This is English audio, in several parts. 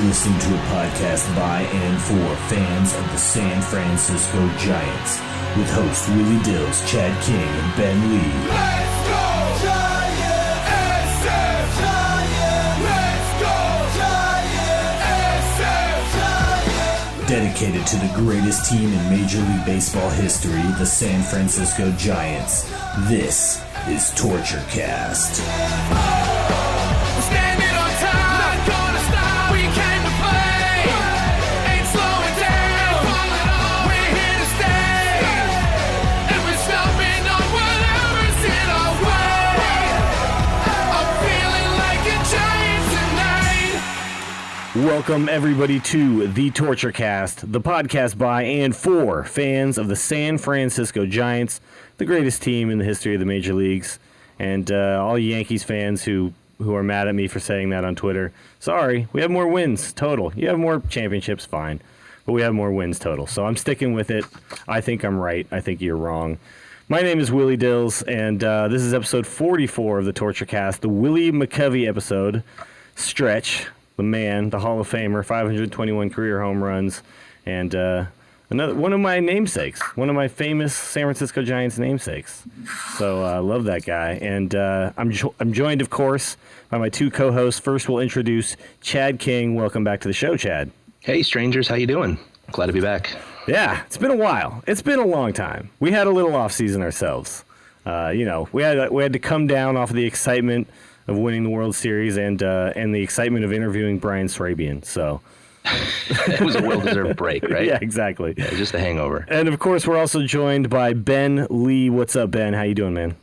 listening to a podcast by and for fans of the San Francisco Giants with hosts Willie Dills, Chad King, and Ben Lee. Let's go Giants! SF Giants! Let's go Giants! SF Giants! Dedicated to the greatest team in Major League Baseball history, the San Francisco Giants, this is Torture Cast. Welcome, everybody, to the Torture Cast, the podcast by and for fans of the San Francisco Giants, the greatest team in the history of the major leagues. And all Yankees fans who are mad at me for saying that on Twitter, sorry, we have more wins total. You have more championships, fine, but we have more wins total. So I'm sticking with it. I think I'm right. I think you're wrong. My name is Willie Dills, and this is episode 44 of the Torture Cast, the Willie McCovey episode, Stretch. The man, the Hall of Famer, 521 career home runs, and another one of my namesakes, one of my famous San Francisco Giants namesakes. So I love that guy, and I'm joined, of course, by my two co-hosts. First, we'll introduce Chad King. Welcome back to the show, Chad. Hey, strangers, how you doing? Glad to be back. Yeah, it's been a while. It's been a long time. We had a little off season ourselves. We had to come down off of the excitement of winning the World Series and the excitement of interviewing Brian Srabian. So it was a well-deserved break, right? Yeah, exactly. Yeah, just a hangover. And of course, we're also joined by Ben Lee. What's up, Ben? How you doing, man?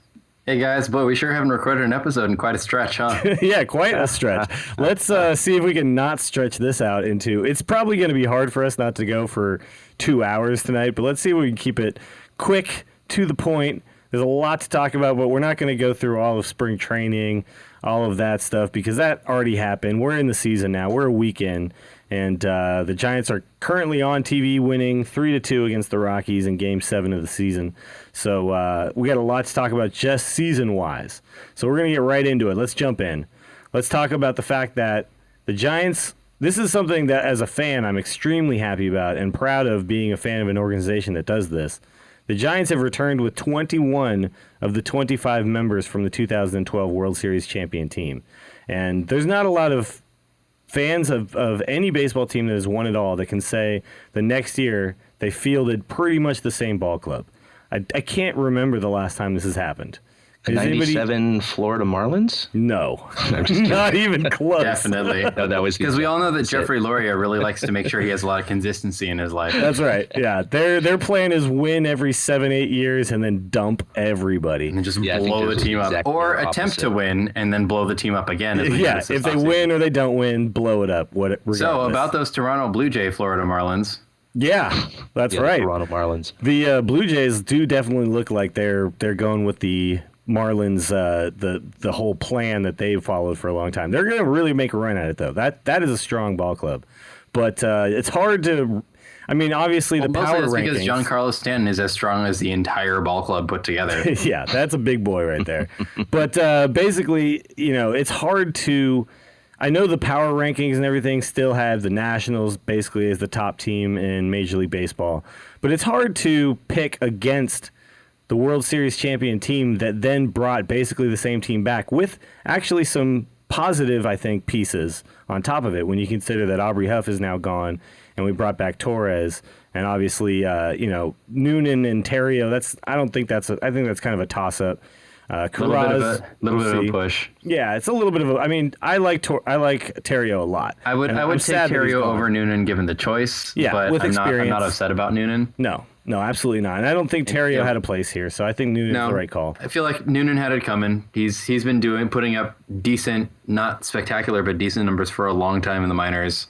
Hey guys, boy, we sure haven't recorded an episode in quite a stretch, huh? Yeah, quite a stretch. Let's see if we can not stretch this out into. It's probably going to be hard for us not to go for 2 hours tonight, but let's see if we can keep it quick, to the point. There's a lot to talk about, but we're not going to go through all of spring training, all of that stuff, because that already happened. We're in the season now. We're a week in, and the Giants are currently on TV winning 3-2 against the Rockies in Game 7 of the season. So we got a lot to talk about just season-wise. So we're going to get right into it. Let's jump in. Let's talk about the fact that the Giants, this is something that as a fan I'm extremely happy about and proud of being a fan of an organization that does this. The Giants have returned with 21 of the 25 members from the 2012 World Series champion team. And there's not a lot of fans of any baseball team that has won it all that can say the next year they fielded pretty much the same ball club. I can't remember the last time this has happened. The 97 Florida Marlins? No, not even close. Definitely. No, that was because we all know that Jeffrey Loria really likes to make sure he has a lot of consistency in his life. That's right. Yeah, their plan is win every 7-8 years and then dump everybody and just blow the team up, or attempt to win and then blow the team up again. Yeah, if they win or they don't win, blow it up. So about those Toronto Blue Jay Florida Marlins. Yeah, that's right. Toronto Marlins. The Blue Jays do definitely look like they're going with the Marlins, the whole plan that they've followed for a long time. They're going to really make a run at it, though. That is a strong ball club, but it's hard to. I mean, obviously the power rankings. Because Giancarlo Stanton is as strong as the entire ball club put together. Yeah, that's a big boy right there. But basically, it's hard to. I know the power rankings and everything still have the Nationals basically as the top team in Major League Baseball, but it's hard to pick against the World Series champion team that then brought basically the same team back with actually some positive, I think, pieces on top of it when you consider that Aubrey Huff is now gone and we brought back Torres and obviously, Noonan and Terrio. I think that's kind of a toss-up. A little bit of a push. Yeah, it's a little bit of a. I mean, I like Terrio a lot. I would take Terrio over Noonan given the choice. Yeah, but with experience. I'm not upset about Noonan. No, absolutely not. And I don't think Terrio had a place here, so I think Noonan's the right call. I feel like Noonan had it coming. He's been putting up decent, not spectacular, but decent numbers for a long time in the minors.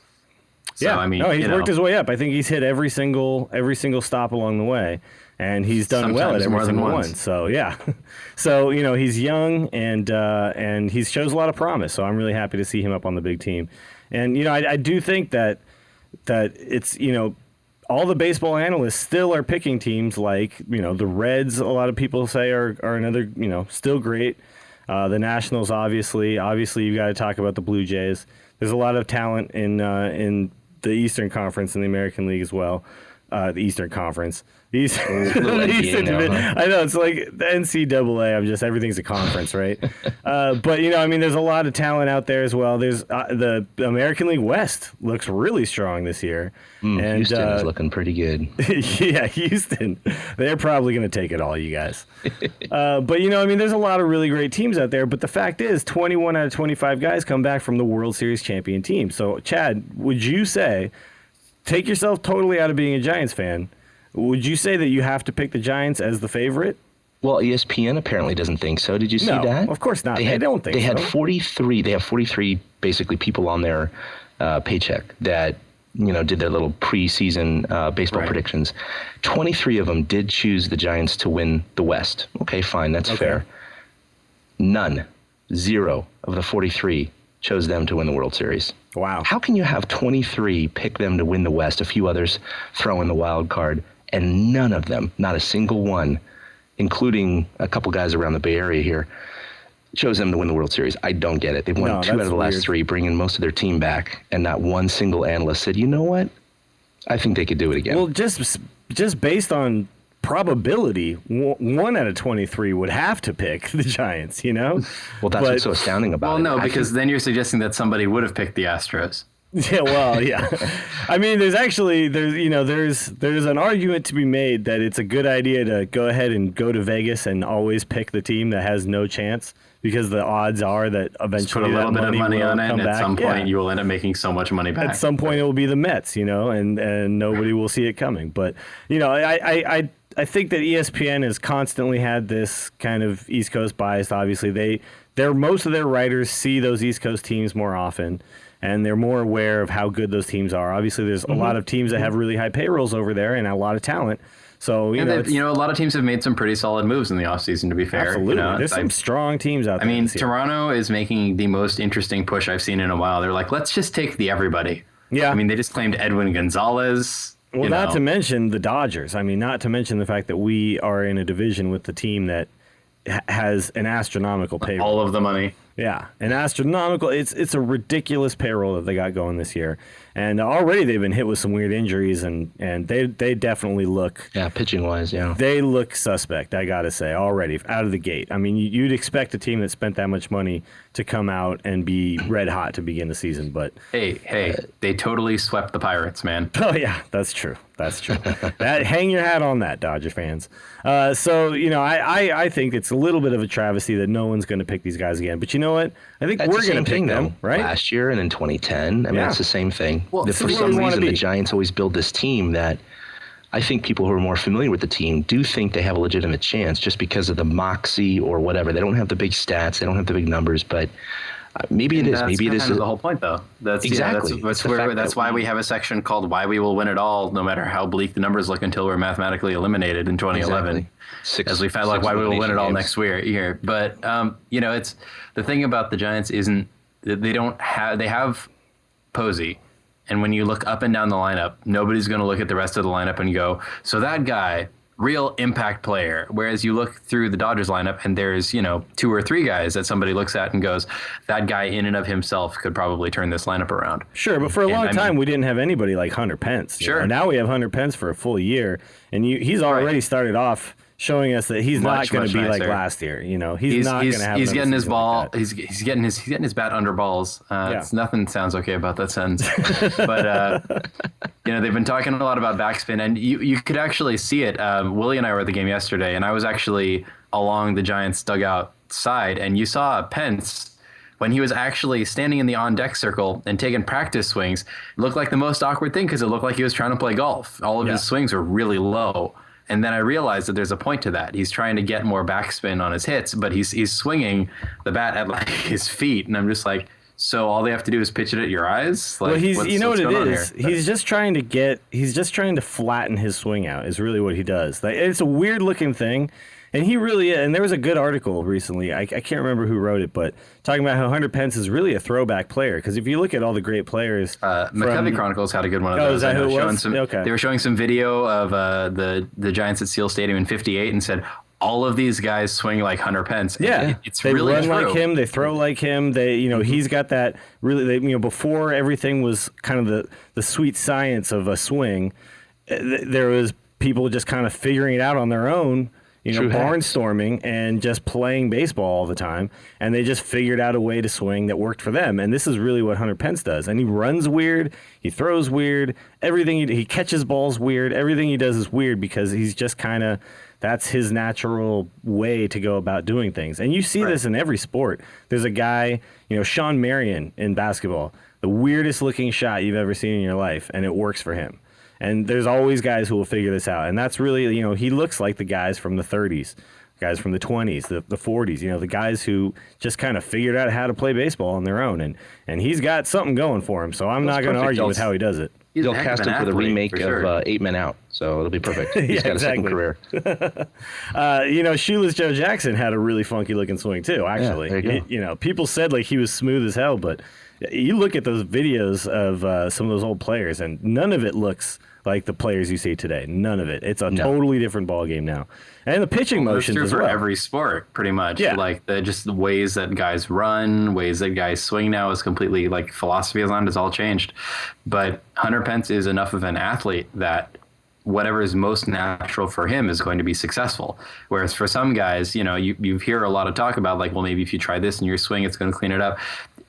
So, yeah, I mean, he's worked his way up. I think he's hit every single stop along the way, and he's done well at every single one. So yeah, so he's young and he shows a lot of promise. So I'm really happy to see him up on the big team. And I do think that it's all the baseball analysts still are picking teams like, the Reds, a lot of people say are another, still great. The Nationals, obviously you've got to talk about the Blue Jays. There's a lot of talent in the Eastern Conference and the American League as well. The Eastern Conference. The Eastern Division. I know, it's like the NCAA. Everything's a conference, right? But, there's a lot of talent out there as well. There's the American League West looks really strong this year. And Houston is looking pretty good. Yeah, Houston. They're probably going to take it all, you guys. But, there's a lot of really great teams out there. But the fact is, 21 out of 25 guys come back from the World Series champion team. So, Chad, would you say, take yourself totally out of being a Giants fan, would you say that you have to pick the Giants as the favorite? Well, ESPN apparently doesn't think so. Did you see that? No, of course not. They don't think so. They had 43. They have 43 basically people on their paycheck that did their little preseason baseball predictions. 23 of them did choose the Giants to win the West. Okay, fine, that's fair. None, 0 of the 43 chose them to win the World Series. Wow. How can you have 23 pick them to win the West, a few others throw in the wild card, and none of them, not a single one, including a couple guys around the Bay Area here, chose them to win the World Series? I don't get it. They've won 2 out of the last 3, bringing most of their team back, and not one single analyst said, you know what? I think they could do it again. Well, just based on probability, 1 out of 23 would have to pick the Giants, Well, that's what's so astounding about it. Well, no, because then you're suggesting that somebody would have picked the Astros. Yeah, well, yeah. There's an argument to be made that it's a good idea to go ahead and go to Vegas and always pick the team that has no chance, because the odds are that eventually put a little bit of money on it, and at some point you will end up making so much money back. At some point it will be the Mets, and nobody will see it coming. But, I think that ESPN has constantly had this kind of East Coast bias. Obviously, most of their writers see those East Coast teams more often, and they're more aware of how good those teams are. Obviously, there's a lot of teams that have really high payrolls over there and a lot of talent. So, a lot of teams have made some pretty solid moves in the offseason, to be fair. Absolutely. There's some strong teams out there. Toronto is making the most interesting push I've seen in a while. They're like, let's just take the everybody. Yeah. They just claimed Edwin Gonzalez. Well, not to mention the Dodgers. Not to mention the fact that we are in a division with the team that has an astronomical payroll. All of the money. Yeah, an astronomical. It's a ridiculous payroll that they got going this year, and already they've been hit with some weird injuries, and they definitely look. Yeah, pitching wise, yeah. They look suspect. I gotta say, already out of the gate. You'd expect a team that spent that much money to come out and be red hot to begin the season, but hey, they totally swept the Pirates, man. Oh yeah, that's true. Hang your hat on that, Dodger fans. I think it's a little bit of a travesty that no one's going to pick these guys again. But you know what? I think we're going to pick them, right? Last year and in 2010, it's the same thing. Well, for some reason, the Giants always build this team that I think people who are more familiar with the team do think they have a legitimate chance just because of the moxie or whatever. They don't have the big stats, they don't have the big numbers, but maybe it is. Maybe it is the whole point, though. That's exactly. That's why we have a section called "Why We Will Win It All," no matter how bleak the numbers look, until we're mathematically eliminated in 2011. Exactly. As we found, why we will win it all next year. But it's the thing about the Giants isn't they have Posey, and when you look up and down the lineup, nobody's going to look at the rest of the lineup and go, so that guy, real impact player. Whereas you look through the Dodgers lineup and there's, 2 or 3 guys that somebody looks at and goes, that guy in and of himself could probably turn this lineup around. Sure, but for a long time we didn't have anybody like Hunter Pence. Sure. Now we have Hunter Pence for a full year, and he's already started off showing us that he's not going to be like last year. He's not going to have. He's getting his ball. Like he's getting his bat under balls. Nothing sounds okay about that sentence. But they've been talking a lot about backspin, and you could actually see it. Willie and I were at the game yesterday, and I was actually along the Giants dugout side, and you saw Pence when he was actually standing in the on-deck circle and taking practice swings. It looked like the most awkward thing because it looked like he was trying to play golf. All of his swings were really low. And then I realized that there's a point to that. He's trying to get more backspin on his hits, but he's swinging the bat at like his feet. And I'm just like, so all they have to do is pitch it at your eyes? Like, well, what it is? Here? He's just trying to flatten his swing out is really what he does. Like, it's a weird looking thing. And he really is. And there was a good article recently. I can't remember who wrote it, but talking about how Hunter Pence is really a throwback player. Because if you look at all the great players, McCovey Chronicles had a good one of those. Is that who it was? They were showing some video of the Giants at Seal Stadium in '58 and said all of these guys swing like Hunter Pence. Yeah, it's they really run true. like him. They throw like him. They, he's got that really. Before everything was kind of the sweet science of a swing, there was people just kind of figuring it out on their own. Barnstorming and just playing baseball all the time, and they just figured out a way to swing that worked for them. And this is really what Hunter Pence does. And he runs weird, he throws weird, everything he catches balls weird. Everything he does is weird because he's just kind of. That's his natural way to go about doing things. And you see this in every sport. There's a guy, Sean Marion in basketball, the weirdest looking shot you've ever seen in your life, and it works for him. And there's always guys who will figure this out. And that's really, he looks like the guys from the 30s, guys from the 20s, the 40s, the guys who just kind of figured out how to play baseball on their own. And he's got something going for him. So I'm not going to argue with how he does it. They'll cast him for the remake of 8 Men Out, so it'll be perfect. He's got a second career. Shoeless Joe Jackson had a really funky looking swing too. Actually, people said like he was smooth as hell, but you look at those videos of some of those old players, and none of it looks like the players you see today. None of it. It's a totally different ball game now, and the pitching motions true as for well. every sport, pretty much. Yeah. Like just the ways that guys run, ways that guys swing now is completely like philosophy has on. It's all changed. But Hunter Pence is enough of an athlete that whatever is most natural for him is going to be successful. Whereas for some guys, you hear a lot of talk about like, well, maybe if you try this in your swing, it's going to clean it up.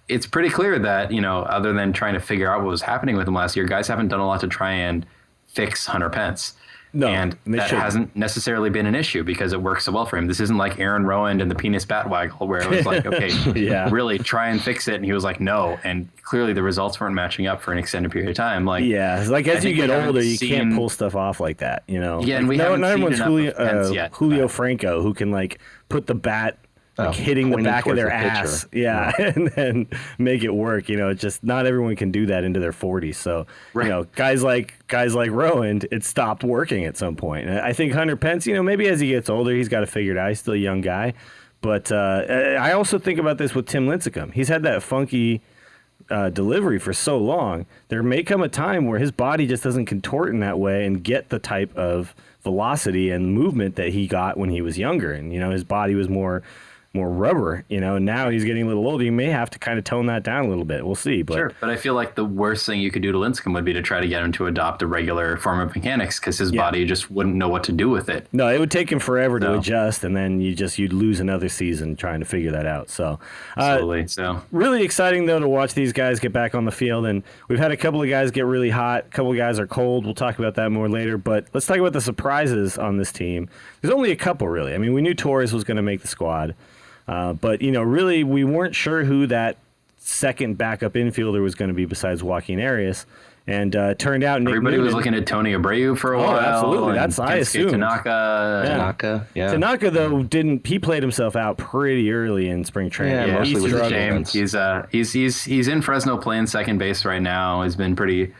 It's pretty clear that, other than trying to figure out what was happening with him last year, guys haven't done a lot to try and fix Hunter Pence. No, and that hasn't necessarily been an issue because it works so well for him. This isn't like Aaron Rowand and the penis bat waggle where it was like, okay, really try and fix it. And he was like, no. And clearly the results weren't matching up for an extended period of time. Like, as you get older, you can't pull stuff off like that, Yeah, and we haven't seen enough of Pence yet. Julio Franco, who can like put the bat hitting the back of their ass, and then make it work. It's just not everyone can do that into their 40s. So, guys like Rowand, it stopped working at some point. And I think Hunter Pence, maybe as he gets older, he's got to figure it out. He's still a young guy. But I also think about this with Tim Lincecum. He's had that funky delivery for so long. There may come a time where his body just doesn't contort in that way and get the type of velocity and movement that he got when he was younger. And, his body was more rubber, now he's getting a little older. You may have to kind of tone that down a little bit. We'll see. But sure, but I feel like the worst thing you could do to Lincecum would be to try to get him to adopt a regular form of mechanics because his body just wouldn't know what to do with it. No, it would take him forever to adjust, and then you'd lose another season trying to figure that out. So, absolutely. So really exciting though to watch these guys get back on the field, and we've had a couple of guys get really hot. A couple of guys are cold. We'll talk about that more later. But let's talk about the surprises on this team. There's only a couple really. I mean, we knew Torres was going to make the squad. But, really, we weren't sure who that second backup infielder was going to be besides Joaquin Arias. And turned out Nick everybody Newman, was looking at Tony Abreu for a while. Absolutely. That's I assumed. Tanaka. Tanaka, though, he played himself out pretty early in spring training. Yeah, mostly with James. He's in Fresno playing second base right now. He's been pretty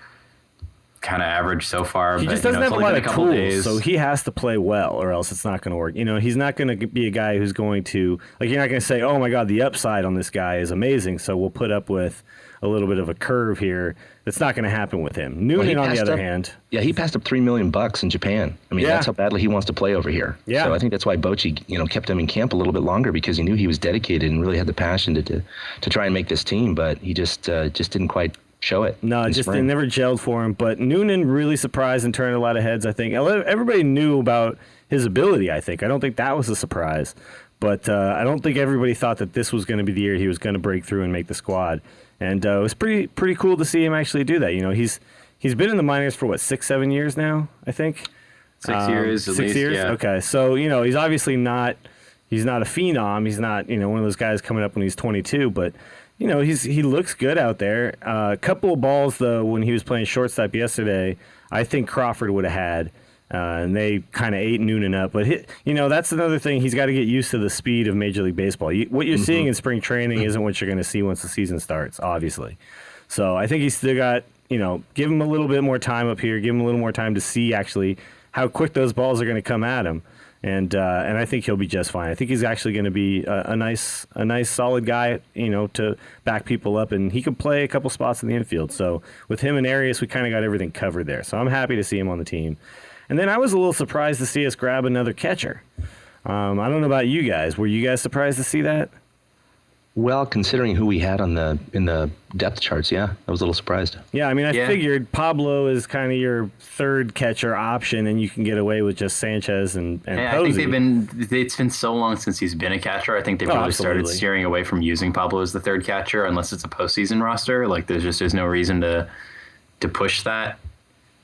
kind of average so far. He just doesn't have a lot of tools, so he has to play well, or else it's not going to work. He's not going to be a guy who's going to you're not going to say, "Oh my God, the upside on this guy is amazing." So we'll put up with a little bit of a curve here. That's not going to happen with him. Noonan, on the other hand, he passed up $3 million in Japan. I mean, that's how badly he wants to play over here. Yeah. So I think that's why Bochy, kept him in camp a little bit longer because he knew he was dedicated and really had the passion to try and make this team, but he just didn't quite show it. No, it never gelled for him. But Noonan really surprised and turned a lot of heads, I think. Everybody knew about his ability, I think. I don't think that was a surprise. But I don't think everybody thought that this was going to be the year he was going to break through and make the squad. And it was pretty cool to see him actually do that. He's been in the minors for, 6-7 years now, I think? 6 years at least, 6 years? Yeah. Okay, so, he's obviously not a phenom. He's not, one of those guys coming up when he's 22, but he looks good out there. A couple of balls, though, when he was playing shortstop yesterday, I think Crawford would have had, and they kind of ate Noonan up. But, that's another thing. He's got to get used to the speed of Major League Baseball. What you're seeing in spring training isn't what you're going to see once the season starts, obviously. So I think he's still got, give him a little bit more time up here, give him a little more time to see actually how quick those balls are going to come at him. And I think he'll be just fine. I think he's actually going to be a nice solid guy, to back people up, and he could play a couple spots in the infield. So with him and Arias, we kind of got everything covered there. So I'm happy to see him on the team. And then I was a little surprised to see us grab another catcher. I don't know about you guys. Were you guys surprised to see that? Well, considering who we had in the depth charts, yeah, I was a little surprised. Yeah, I mean, I figured Pablo is kind of your third catcher option, and you can get away with just Sanchez and Posey. I think it's been so long since he's been a catcher. I think they've really started steering away from using Pablo as the third catcher, unless it's a postseason roster. Like, there's no reason to push that.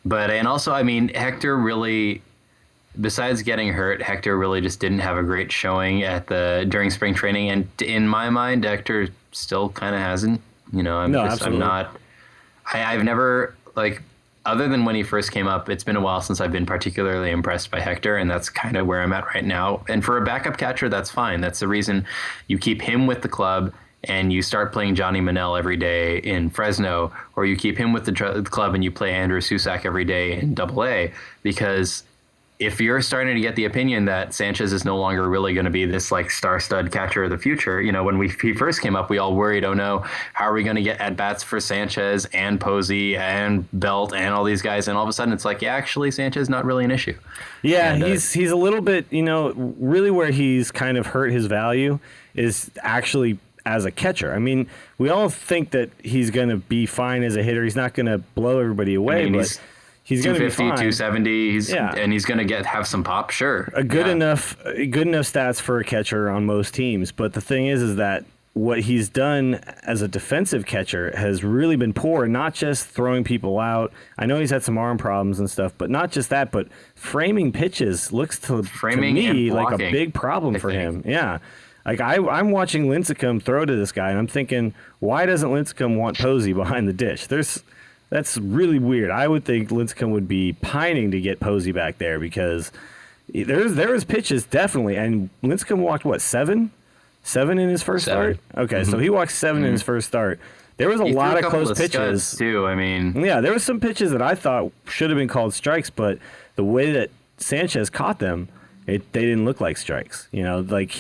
But, and also, I mean, Hector really, besides getting hurt, Hector really just didn't have a great showing during spring training. And in my mind, Hector still kind of hasn't. You know, I've never, like, other than when he first came up, it's been a while since I've been particularly impressed by Hector, and that's kind of where I'm at right now. And for a backup catcher, that's fine. That's the reason you keep him with the club and you start playing Johnny Manel every day in Fresno, or you keep him with the club and you play Andrew Susak every day in Double-A, because if you're starting to get the opinion that Sanchez is no longer really going to be this like star stud catcher of the future, you know, when he first came up, we all worried, oh no, how are we going to get at bats for Sanchez and Posey and Belt and all these guys? And all of a sudden it's like, yeah, actually Sanchez not really an issue. Yeah, and, he's a little bit, you know, really where he's kind of hurt his value is actually as a catcher. I mean, we all think that he's going to be fine as a hitter. He's not going to blow everybody away, but he's going to be fine. 270, and he's going to have some pop, sure. Good enough stats for a catcher on most teams. But the thing is that what he's done as a defensive catcher has really been poor, not just throwing people out. I know he's had some arm problems and stuff, but not just that, but framing pitches looks to me like a big problem for him. Yeah. Like I'm watching Lincecum throw to this guy, and I'm thinking, why doesn't Lincecum want Posey behind the dish? That's really weird. I would think Lincecum would be pining to get Posey back there, because there was pitches definitely, and Lincecum walked what, seven in his first start. Okay, so he walked 7 in his first start. There was a lot of close pitches too. I mean, yeah, there was some pitches that I thought should have been called strikes, but the way that Sanchez caught them, they didn't look like strikes. You know, like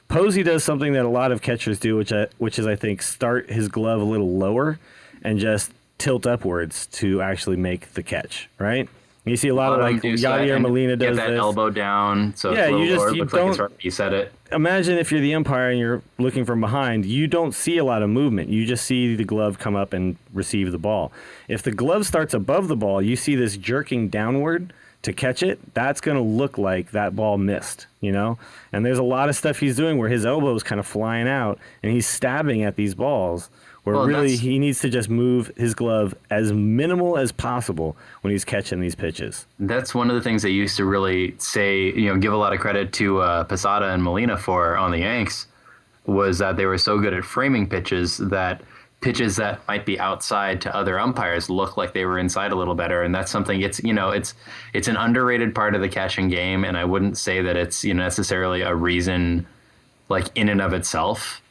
Posey does something that a lot of catchers do, which is I think start his glove a little lower and just tilt upwards to actually make the catch, right? You see a lot of like Yadier Molina does get that elbow down, so yeah, you looks like it's right. You said it. Imagine if you're the umpire and you're looking from behind, you don't see a lot of movement. You just see the glove come up and receive the ball. If the glove starts above the ball, you see this jerking downward to catch it. That's going to look like that ball missed, you know? And there's a lot of stuff he's doing where his elbow is kind of flying out and he's stabbing at these balls, where really he needs to just move his glove as minimal as possible when he's catching these pitches. That's one of the things they used to really say, you know, give a lot of credit to Posada and Molina for on the Yanks, was that they were so good at framing pitches that might be outside to other umpires look like they were inside a little better. And that's something, it's an underrated part of the catching game. And I wouldn't say that it's, necessarily a reason like in and of itself.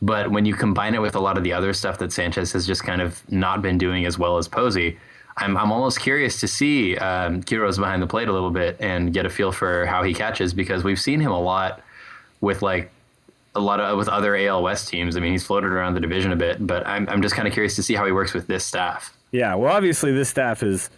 But when you combine it with a lot of the other stuff that Sanchez has just kind of not been doing as well as Posey, I'm almost curious to see Quiroz behind the plate a little bit and get a feel for how he catches, because we've seen him a lot with with other AL West teams. I mean, he's floated around the division a bit, but I'm just kind of curious to see how he works with this staff. Yeah, well, obviously this staff is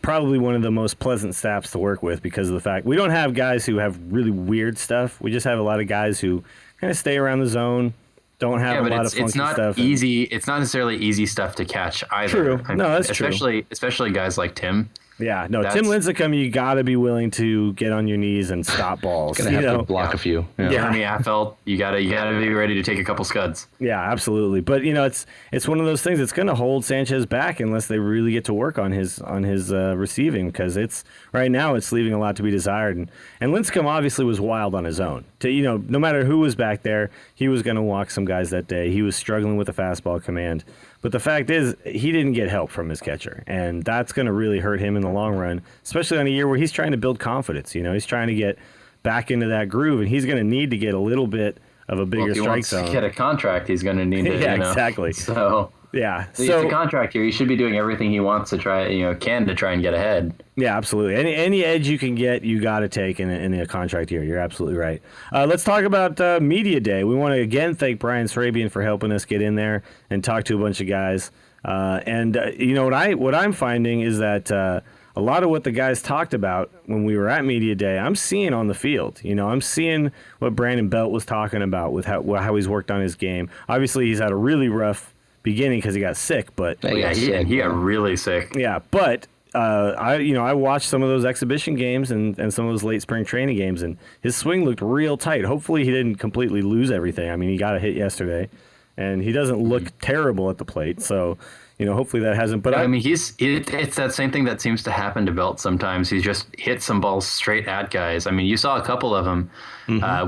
probably one of the most pleasant staffs to work with, because of the fact we don't have guys who have really weird stuff. We just have a lot of guys who kind of stay around the zone. Don't have a lot of funky stuff. It's not necessarily easy stuff to catch either. True. No, that's true. Especially guys like Tim. Yeah, no, Tim Lincecum, you got to be willing to get on your knees and stop balls. Gonna have to block a few. Yeah. Jeremy Affeldt, you gotta be ready to take a couple scuds. Yeah, absolutely. But it's one of those things that's going to hold Sanchez back unless they really get to work on his receiving, because right now it's leaving a lot to be desired. And Lincecum obviously was wild on his own. No matter who was back there, he was going to walk some guys that day. He was struggling with the fastball command. But the fact is, he didn't get help from his catcher, and that's going to really hurt him in the long run, especially on a year where he's trying to build confidence. He's trying to get back into that groove, and he's going to need to get a little bit of a bigger strike zone. If he wants to get a contract, he's going to need to. Yeah, exactly. So yeah, it's a contract here. He should be doing everything he wants to try, to try and get ahead. Yeah, absolutely. Any edge you can get, you got to take in a contract year. You're absolutely right. Let's talk about Media Day. We want to again thank Brian Srabian for helping us get in there and talk to a bunch of guys. What I'm finding is that a lot of what the guys talked about when we were at Media Day, I'm seeing on the field. I'm seeing what Brandon Belt was talking about with how he's worked on his game. Obviously, he's had a really rough beginning because he got sick, but he got really sick. Yeah, but I watched some of those exhibition games and some of those late spring training games, and his swing looked real tight. Hopefully, he didn't completely lose everything. I mean, he got a hit yesterday, and he doesn't look terrible at the plate. So, hopefully that hasn't. But I mean, it's that same thing that seems to happen to Belt sometimes. He's just hit some balls straight at guys. I mean, you saw a couple of them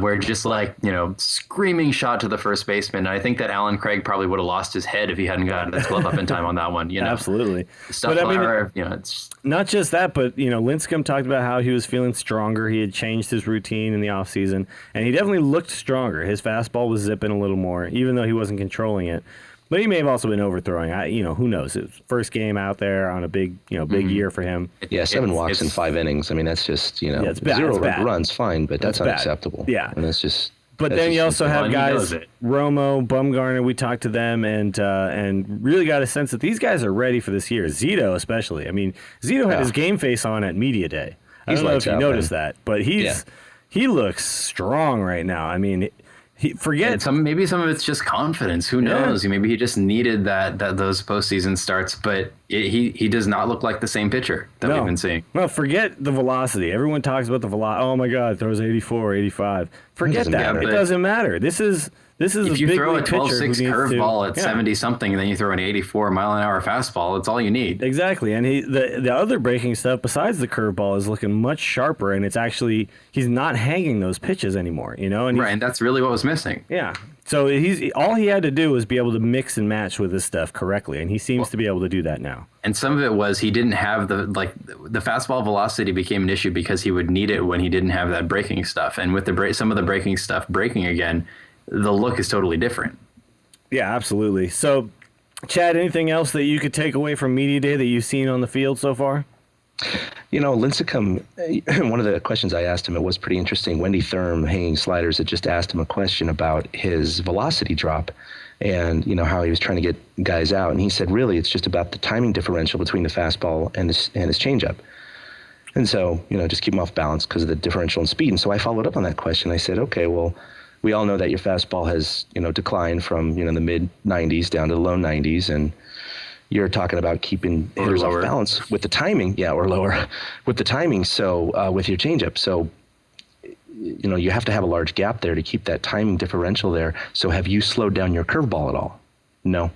where just screaming shot to the first baseman. And I think that Alan Craig probably would have lost his head if he hadn't gotten his glove up in time on that one. Absolutely. Stuff it's not just that, but Lincecum talked about how he was feeling stronger. He had changed his routine in the offseason, and he definitely looked stronger. His fastball was zipping a little more, even though he wasn't controlling it. But he may have also been overthrowing. Who knows? It was first game out there on a big year for him. Yeah, 7 walks in 5 innings. I mean, that's just it's bad. 0 it's bad. runs, fine, but that's unacceptable. Yeah, and that's just. But then you also have guys, Romo, Bumgarner. We talked to them and really got a sense that these guys are ready for this year. Zito especially. I mean, Zito had his game face on at Media Day. I don't know if you noticed that, but he looks strong right now. I mean. Maybe some of it's just confidence. Who knows? Maybe he just needed that those postseason starts. But he does not look like the same pitcher that we've been seeing. Well, forget the velocity. Everyone talks about the velocity. Oh my God, throws 84, 85. Forget that. It doesn't matter. This is if you throw a 12-6 curveball at 70 something, and then you throw an 84 mile-an-hour fastball, it's all you need. Exactly, and the other breaking stuff besides the curveball is looking much sharper, and it's actually he's not hanging those pitches anymore, and that's really what was missing. Yeah, so all he had to do was be able to mix and match with this stuff correctly, and he seems to be able to do that now. And some of it was he didn't have the fastball velocity became an issue because he would need it when he didn't have that breaking stuff, and with some of the breaking stuff breaking again. The look is totally different. Yeah, absolutely. So, Chad, anything else that you could take away from Media Day that you've seen on the field so far? Lincecum, one of the questions I asked him, it was pretty interesting. Wendy Thurm, Hanging Sliders, had just asked him a question about his velocity drop and, how he was trying to get guys out. And he said, really, it's just about the timing differential between the fastball and his changeup. And so, just keep him off balance because of the differential in speed. And so I followed up on that question. I said, okay, well, we all know that your fastball has, declined from, the mid 90s down to the low 90s. And you're talking about keeping hitters off balance with the timing. Yeah, or lower with the timing. So with your changeup. So, you have to have a large gap there to keep that timing differential there. So have you slowed down your curveball at all? No.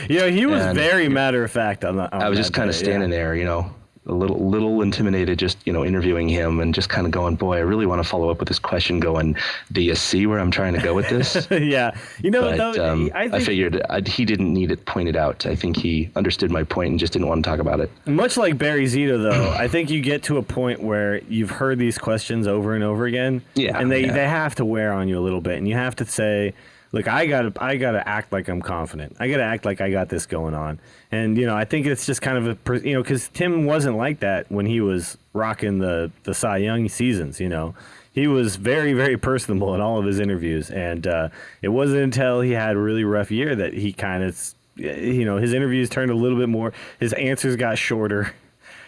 He was very matter of fact on that. I was just kind of standing there, a little intimidated, just interviewing him and just kind of going, boy, I really want to follow up with this question. Going, do you see where I'm trying to go with this? Yeah, but, I figured he didn't need it pointed out. I think he understood my point and just didn't want to talk about it. Much like Barry Zito, though, I think you get to a point where you've heard these questions over and over again, and they have to wear on you a little bit, and you have to say. Look, I gotta act like I'm confident. I gotta act like I got this going on. And I think it's just kind of because Tim wasn't like that when he was rocking the Cy Young seasons. He was very, very personable in all of his interviews, and it wasn't until he had a really rough year that he kind of, his interviews turned a little bit more. His answers got shorter.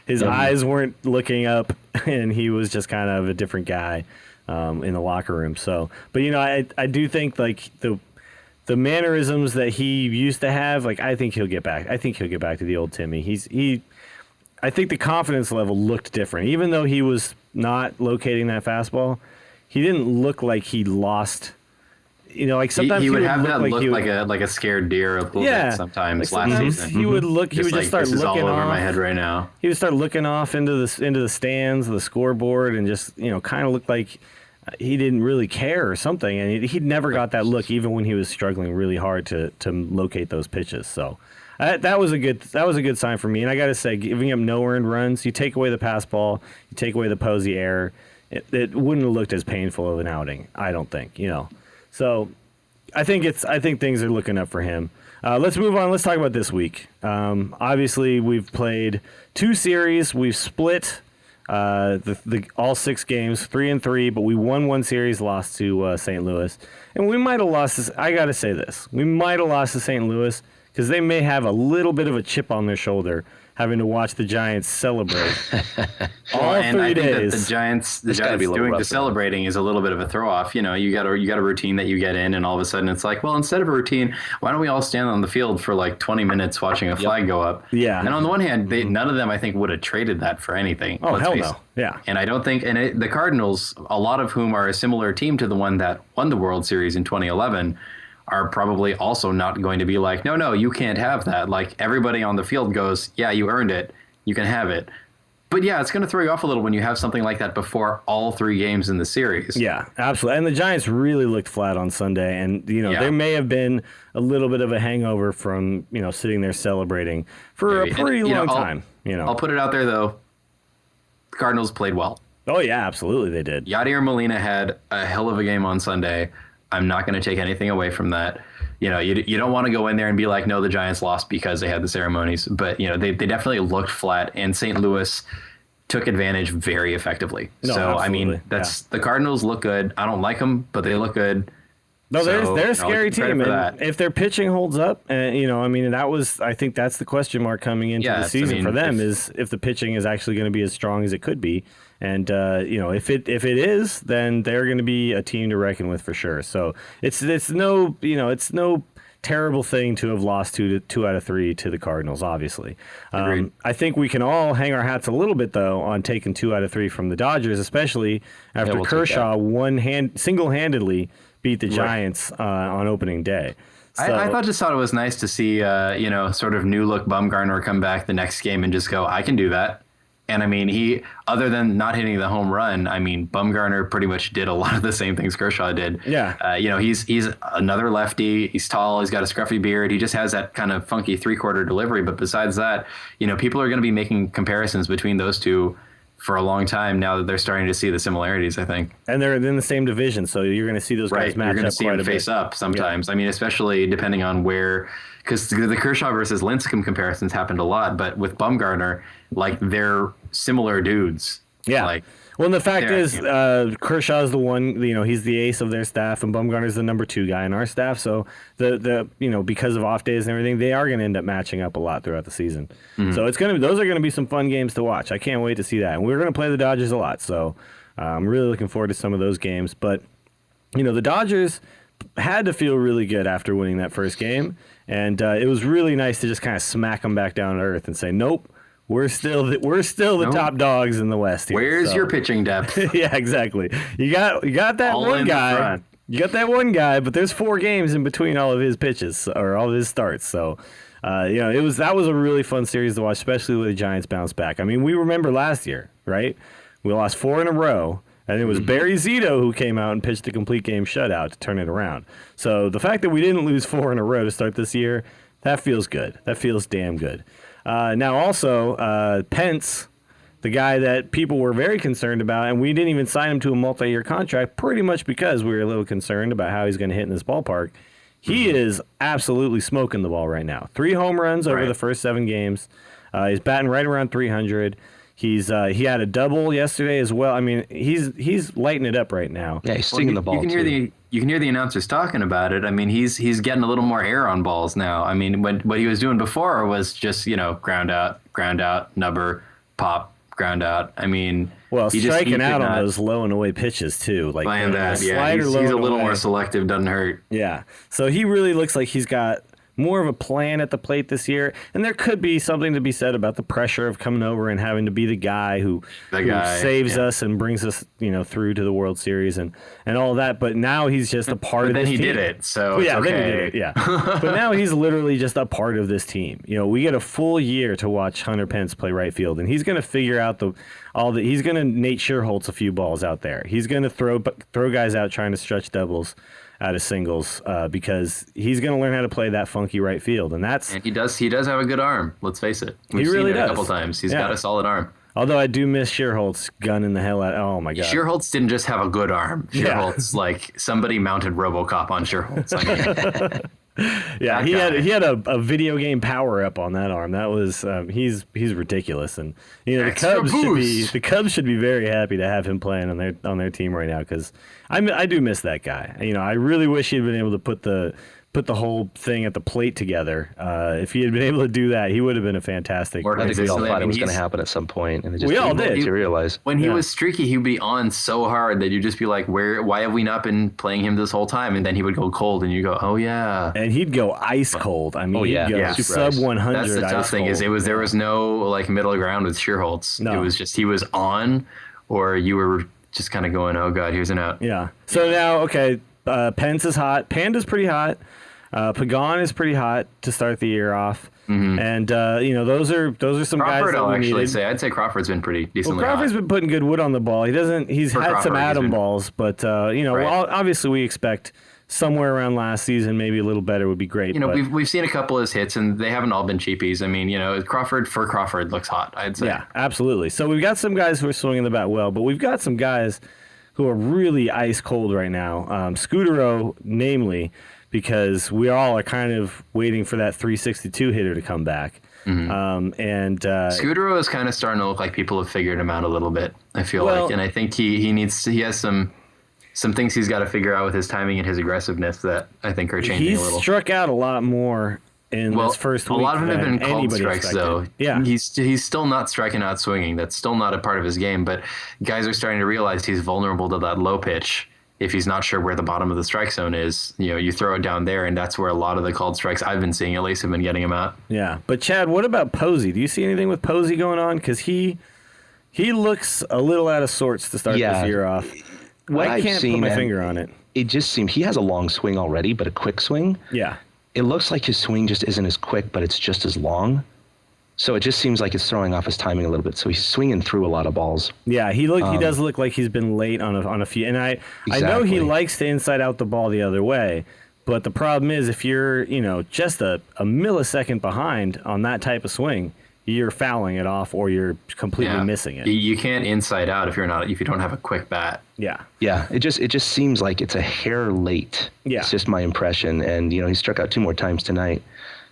His eyes weren't looking up, and he was just kind of a different guy. In the locker room. So, but I do think like the mannerisms that he used to have, like I think he'll get back. I think he'll get back to the old Timmy. I think the confidence level looked different, even though he was not locating that fastball. He didn't look like he lost. Like sometimes he would have that look like a scared deer a little bit sometimes last season. He would look. He would just start looking all over off. my head right now. He would start looking off into the stands, the scoreboard, and just kind of looked like he didn't really care or something. And he'd never got that look, even when he was struggling really hard to locate those pitches. So that was a good sign for me. And I got to say, giving up no earned runs, you take away the pass ball, you take away the Posey error, it wouldn't have looked as painful of an outing. I don't think. So I think things are looking up for him. Let's move on. Let's talk about this week. Obviously, we've played 2 series. We've split the all 6 games, 3-3, but we won 1 series, lost to St. Louis. And we might have lost this. I got to say this. We might have lost to St. Louis because they may have a little bit of a chip on their shoulder having to watch the Giants celebrate all and 3 I think days. that the Giants It's gotta be a little doing rough the for them. celebrating is a little bit of a throw off. You know, you got a routine that you get in, and all of a sudden it's like, well, instead of a routine, why don't we all stand on the field for like 20 minutes watching a flag go up? Yeah. And on the one hand, none of them I think would have traded that for anything. Oh, let's hell face no. it. Yeah. And I don't think, the Cardinals, a lot of whom are a similar team to the one that won the World Series in 2011, are probably also not going to be like, no, you can't have that. Like everybody on the field goes, yeah, you earned it. You can have it. But yeah, it's going to throw you off a little when you have something like that before all 3 games in the series. Yeah, absolutely. And the Giants really looked flat on Sunday. And, there may have been a little bit of a hangover from, sitting there celebrating for a pretty long time. I'll put it out there, though. The Cardinals played well. Oh, yeah, absolutely. They did. Yadier Molina had a hell of a game on Sunday. I'm not going to take anything away from that. You don't want to go in there and be like, no, the Giants lost because they had the ceremonies. But, they definitely looked flat, and St. Louis took advantage very effectively. No, so, absolutely. I mean, the Cardinals look good. I don't like them, but they look good. No, So, they're a scary team. for And that. if their pitching holds up, I think that's the question mark coming into the Yes, season for them is if the pitching is actually going to be as strong as it could be. And, if it is, then they're going to be a team to reckon with for sure. So it's no terrible thing to have lost two out of 3 to the Cardinals, obviously. Agreed. I think we can all hang our hats a little bit, though, on taking 2 out of 3 from the Dodgers, especially after we'll take Kershaw single-handedly beat the Giants on opening day. So, I just thought it was nice to see, sort of new look Bumgarner come back the next game and just go, I can do that. And I mean, he, other than not hitting the home run, I mean, Bumgarner pretty much did a lot of the same things Kershaw did. Yeah. He's another lefty. He's tall. He's got a scruffy beard. He just has that kind of funky 3/4 delivery. But besides that, people are going to be making comparisons between those two for a long time now that they're starting to see the similarities, I think. And they're in the same division, so you're going to see those guys Right. match You're going to up see quite them a bit. face up sometimes. Yeah. I mean, especially depending on where, because the Kershaw versus Lincecum comparisons happened a lot, but with Bumgarner, like they're similar dudes. Yeah. Like, well, and the fact they're- is, Kershaw's the one, he's the ace of their staff, and Bumgarner's the number 2 guy in our staff. So because of off days and everything, they are going to end up matching up a lot throughout the season. Mm-hmm. So those are going to be some fun games to watch. I can't wait to see that. And we're going to play the Dodgers a lot. So I'm really looking forward to some of those games. But, the Dodgers had to feel really good after winning that first game. And it was really nice to just kind of smack them back down to earth and say, nope. We're still the top dogs in the West here. Where's your pitching depth? Yeah, exactly. You got that All one in the guy. front. You got that one guy, but there's 4 games in between all of his pitches or all of his starts. So, that was a really fun series to watch, especially with the Giants bounce back. I mean, we remember last year, right? We lost 4 in a row, and it was Barry Zito who came out and pitched a complete game shutout to turn it around. So the fact that we didn't lose 4 in a row to start this year, that feels good. That feels damn good. Now, also, Pence, the guy that people were very concerned about, and we didn't even sign him to a multi-year contract pretty much because we were a little concerned about how he's going to hit in this ballpark. He is absolutely smoking the ball right now. 3 home runs over the first 7 games. He's batting right around 300. He had a double yesterday as well. I mean, he's lighting it up right now. Yeah, he's stinging the ball you can hear too. you can hear the announcers talking about it. I mean, he's getting a little more air on balls now. I mean, what he was doing before was just ground out, nubber, pop, ground out. I mean, Well, he striking out could on not those low and away pitches too, like plan that. the Yeah, slider he's low a and little away. more selective. Doesn't hurt. Yeah. So he really looks like he's got more of a plan at the plate this year. And there could be something to be said about the pressure of coming over and having to be the guy who saves us and brings us, through to the World Series and all that. But now he's just a part But of then this he team. did it. So Well, yeah, it's then he okay. did it. Yeah. But now he's literally just a part of this team. We get a full year to watch Hunter Pence play right field, and he's going to figure out he's going to Nate Schierholtz a few balls out there. He's going to throw guys out trying to stretch doubles out of singles because he's going to learn how to play that funky right field, and And he does have a good arm. Let's face it. We've He really seen it does. a couple times. He's Yeah. got a solid arm. Although I do miss Schierholtz gunning the hell out. Oh my god! Schierholtz didn't just have a good arm. Yeah. Schierholtz, like somebody mounted RoboCop on Schierholtz. I mean, Yeah, that he guy. had a video game power up on that arm. That was he's ridiculous, and the Extra Cubs should be very happy to have him playing on their team right now because I do miss that guy. I really wish he'd been able to put the put the whole thing at the plate together. If he had been able to do that, he would have been a fantastic. Or I think we all consistently, thought it was going to happen at some point, and it just We all didn't did. materialize. When he Yeah. was streaky, he'd be on so hard that you'd just be like, why have we not been playing him this whole time? And then he would go cold, and you go, oh, yeah. And he'd go ice cold. I mean, Oh, yeah. he'd go Yeah. sub Super ice. 100 That's the ice tough thing cold. is there was no like middle ground with Sheerholtz. No. It was just he was on, or you were just kind of going, oh, God, here's an out. Yeah. So now, okay, Pence is hot. Panda's pretty hot. Pagan is pretty hot to start the year off. And, those are some guys Crawford, that I'll we actually needed. say. I'd say Crawford's been pretty decently Crawford's hot. been putting good wood on the ball. He's For had Crawford, some he's atom been- balls, but Right. well, obviously we expect somewhere around last season, maybe a little better would be great. You know, but, we've seen a couple of his hits, and they haven't all been cheapies. I mean, Crawford looks hot, I'd say. yeah, absolutely. So we've got some guys who are swinging the bat well, but we've got some guys who are really ice cold right now. Scudero, namely, because we all are kind of waiting for that 362 hitter to come back. Scudero is kind of starting to look like people have figured him out a little bit, I feel Well- like. And I think he has some things he's got to figure out with his timing and his aggressiveness that I think are changing he's a little. struck out a lot more in this first a week lot of them have than been called anybody strikes, expected. though. Yeah. He's still not striking out swinging. That's still not a part of his game. But guys are starting to realize he's vulnerable to that low pitch. If he's not sure where the bottom of the strike zone is, you throw it down there, and that's where a lot of the called strikes I've been seeing at least have been getting him out. Yeah, but Chad, what about Posey? Do you see anything with Posey going on? Because he looks a little out of sorts to start Yeah. this year off. What I I've can't seen, put my and finger on it. It just seems he has a long swing already, but a quick swing. Yeah, It looks like his swing just isn't as quick, but it's just as long. So it just seems like it's throwing off his timing a little bit. So he's swinging through a lot of balls. yeah. He does look like he's been late on a few, and I know he Exactly. likes to inside out the ball the other way. But the problem is, if you're just a millisecond behind on that type of swing, you're fouling it off or you're completely missing it. You can't inside out if you don't have a quick bat. Yeah. Yeah, it just seems like it's a hair late. Yeah. It's just my impression. And he struck out 2 more times tonight.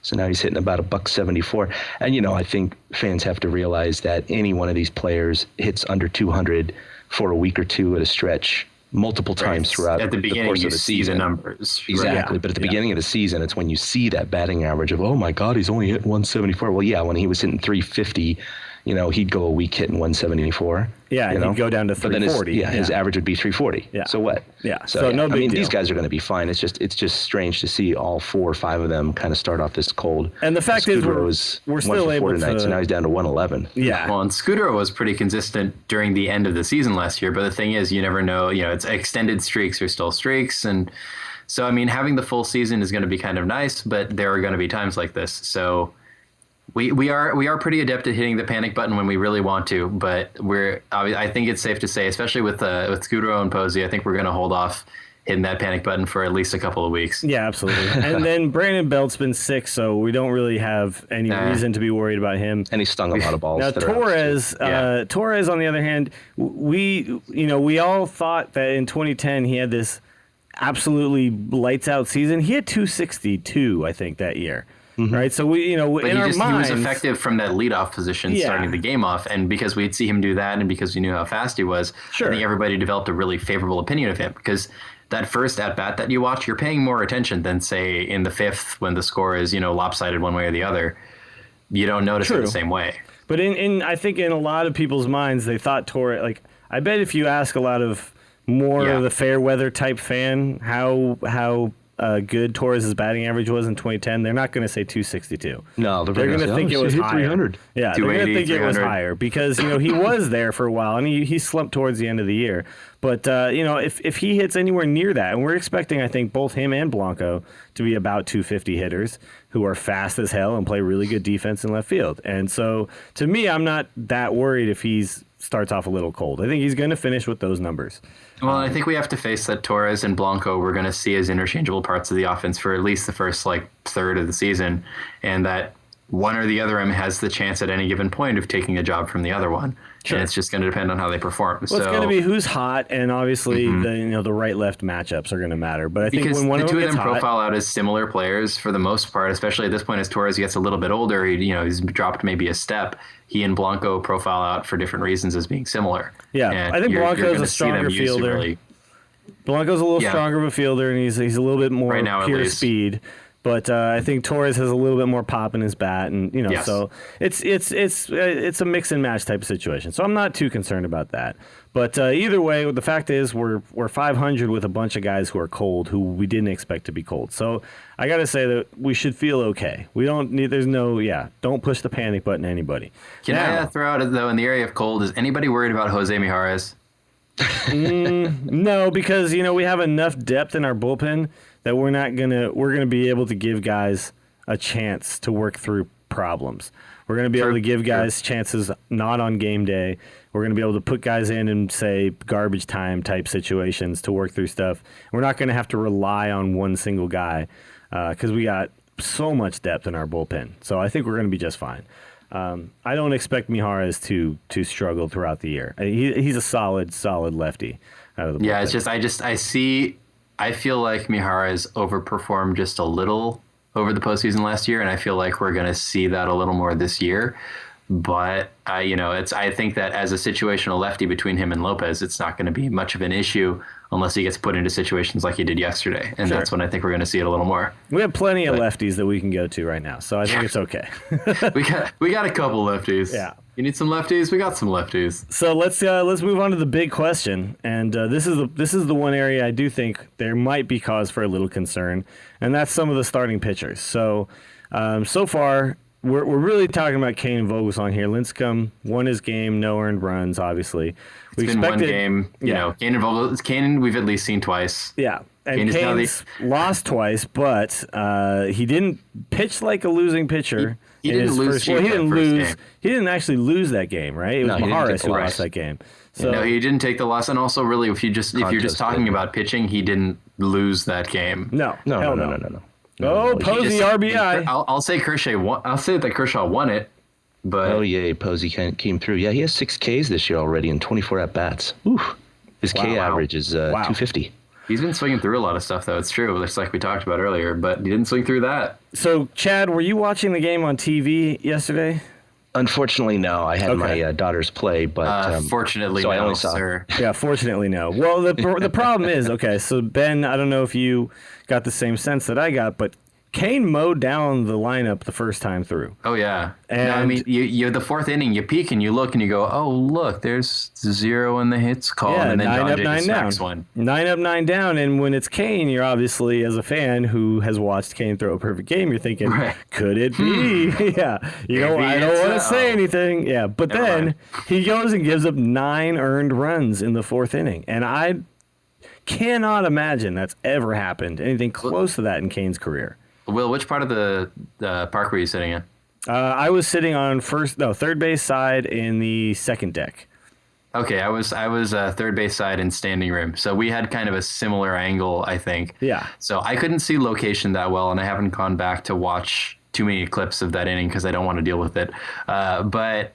So now he's hitting about $174. And I think fans have to realize that any one of these players hits under 200 for a week or two at a stretch multiple times throughout At the beginning, course you of the see season. the numbers. Exactly. Yeah. But at the beginning of the season, it's when you see that batting average of, oh my God, he's only hitting 174. Well, yeah, when he was hitting 350, he'd go a week hitting 174. Yeah, and he'd go down to But then 340. his average would be 340. Yeah. So what? Yeah. So no big these deal. guys are going to be fine. It's just strange to see all 4 or 5 of them kind of start off this cold. And the fact is, Scudero we're was still 1 for 4 able tonight, to. so now he's down to 111. Yeah. Well, and Scudero was pretty consistent during the end of the season last year. But the thing is, you never know. It's extended streaks are still streaks. And so, I mean, having the full season is going to be kind of nice, but there are going to be times like this. So we are pretty adept at hitting the panic button when we really want to. But I think it's safe to say, especially with Scudero and Posey, I think we're going to hold off hitting that panic button for at least a couple of weeks. Yeah, absolutely. And then Brandon Belt's been sick, so we don't really have any reason to be worried about him. And he stung a lot of balls. Now that are out, Torres, on the other hand, we all thought that in 2010 he had this absolutely lights out season. He had 262, I think, that year. Right, so we, But in our he minds, was effective from that leadoff position, starting the game off, and because we'd see him do that, and because we knew how fast he was, Sure. I think everybody developed a really favorable opinion of him. Because that first at bat that you watch, you're paying more attention than say in the 5th when the score is lopsided one way or the other. You don't notice it the same way. But I think in a lot of people's minds, they thought Torres. Like, I bet if you ask a lot of more of the fair weather type fan how good Torres' batting average was in 2010, they're not going to say 262. No, they're going to think it was higher. 300. Yeah, they're going to think it was 300. higher because he was there for a while and he slumped towards the end of the year. But if he hits anywhere near that, and we're expecting, I think, both him and Blanco to be about 250 hitters who are fast as hell and play really good defense in left field. And so, to me, I'm not that worried if he's starts off a little cold. I think he's going to finish with those numbers. Well, I think we have to face that Torres and Blanco we're going to see as interchangeable parts of the offense for at least the first third of the season, and that one or the other of them has the chance at any given point of taking a job from the other one. Sure. And it's just going to depend on how they perform. Well, it's going to be who's hot, and obviously the right-left matchups are going to matter. But I think because when one the of two them of gets them hot, profile out as similar players for the most part, especially at this point as Torres gets a little bit older. He's dropped maybe a step. He and Blanco profile out for different reasons as being similar. Yeah, And I think you're Blanco's gonna a see them stronger used to fielder. Blanco's a little Yeah. stronger of a fielder, and he's a little bit more Right now, at pure least. speed. But I think Torres has a little bit more pop in his bat, and Yes. so it's a mix and match type of situation. So I'm not too concerned about that. But either way, the fact is we're 500 with a bunch of guys who are cold, who we didn't expect to be cold. So I got to say that we should feel okay. We don't need. Don't push the panic button to anybody. Can I Now, throw out, though, in the area of cold, is anybody worried about Jose Mijares? No, because we have enough depth in our bullpen that we're gonna be able to give guys a chance to work through problems. We're gonna be able to give guys chances not on game day. We're gonna be able to put guys in say garbage time type situations to work through stuff. We're not gonna have to rely on one single guy because we got so much depth in our bullpen. So I think we're gonna be just fine. I don't expect Mijares to struggle throughout the year. He's a solid lefty out of the Yeah, bullpen. it's just I feel like Mijares overperformed just a little over the postseason last year, and I feel like we're going to see that a little more this year. But I think that as a situational lefty between him and Lopez, it's not going to be much of an issue unless he gets put into situations like he did yesterday, and Sure. that's when I think we're going to see it a little more. We have plenty of lefties that we can go to right now, so I think it's okay. We got a couple lefties. Yeah. You need some lefties? We got some lefties. So let's move on to the big question, and this is the one area I do think there might be cause for a little concern, and that's some of the starting pitchers. So so far we're really talking about Kane and Vogelsong here. Lincecum won his game, no earned runs. Obviously, It's been one game. Kane and Vogel. Kane we've at least seen twice. Yeah. And Kane is now Kane's lost twice, but he didn't pitch like a losing pitcher. He in didn't his lose first, shit well, he that didn't first lose. game. He didn't actually lose that game, right? It was No, he didn't take Mijares the who loss. lost that game. So No, he didn't take the loss, and also really, if you're just Conte's talking good. about pitching, he didn't lose that game. no, No, hell no. Oh, He Posey Just- RBI. I'll say Kershaw won. I'll say that Kershaw won it, but Oh, yay, Posey came through. Yeah, he has 6 Ks this year already in 24 at-bats. Ooh, his K Wow. average is 250. he's been swinging through a lot of stuff, though. It's true, just like we talked about earlier, but he didn't swing through that. So, Chad, were you watching the game on TV yesterday? Unfortunately, no. I had Okay. my daughters play, but Fortunately, so I no, only saw. sir. Yeah, fortunately, no. Well, the problem is, okay, so Ben, I don't know if you got the same sense that I got, but Kane mowed down the lineup the first time through. Oh yeah. No, I And- mean, you the fourth inning, you peek and you look and you go, oh look, there's 0 in the hits column, Yeah, and then 9 Don up, J 9 just down. smacks one. 9 up, 9 down, and when it's Kane, you're obviously, as a fan who has watched Kane throw a perfect game, you're thinking, Right. could it be? Yeah, Maybe I don't it's want to so. say anything. Yeah, but Never then mind. he goes and gives up 9 earned runs in the 4th inning, and I cannot imagine that's ever happened, anything close to that in Kane's career. Will, which part of the park were you sitting in? I was sitting on third base side in the second deck. Okay, I was third base side in standing room, so we had kind of a similar angle, I think. Yeah. So I couldn't see location that well, and I haven't gone back to watch too many clips of that inning because I don't want to deal with it. But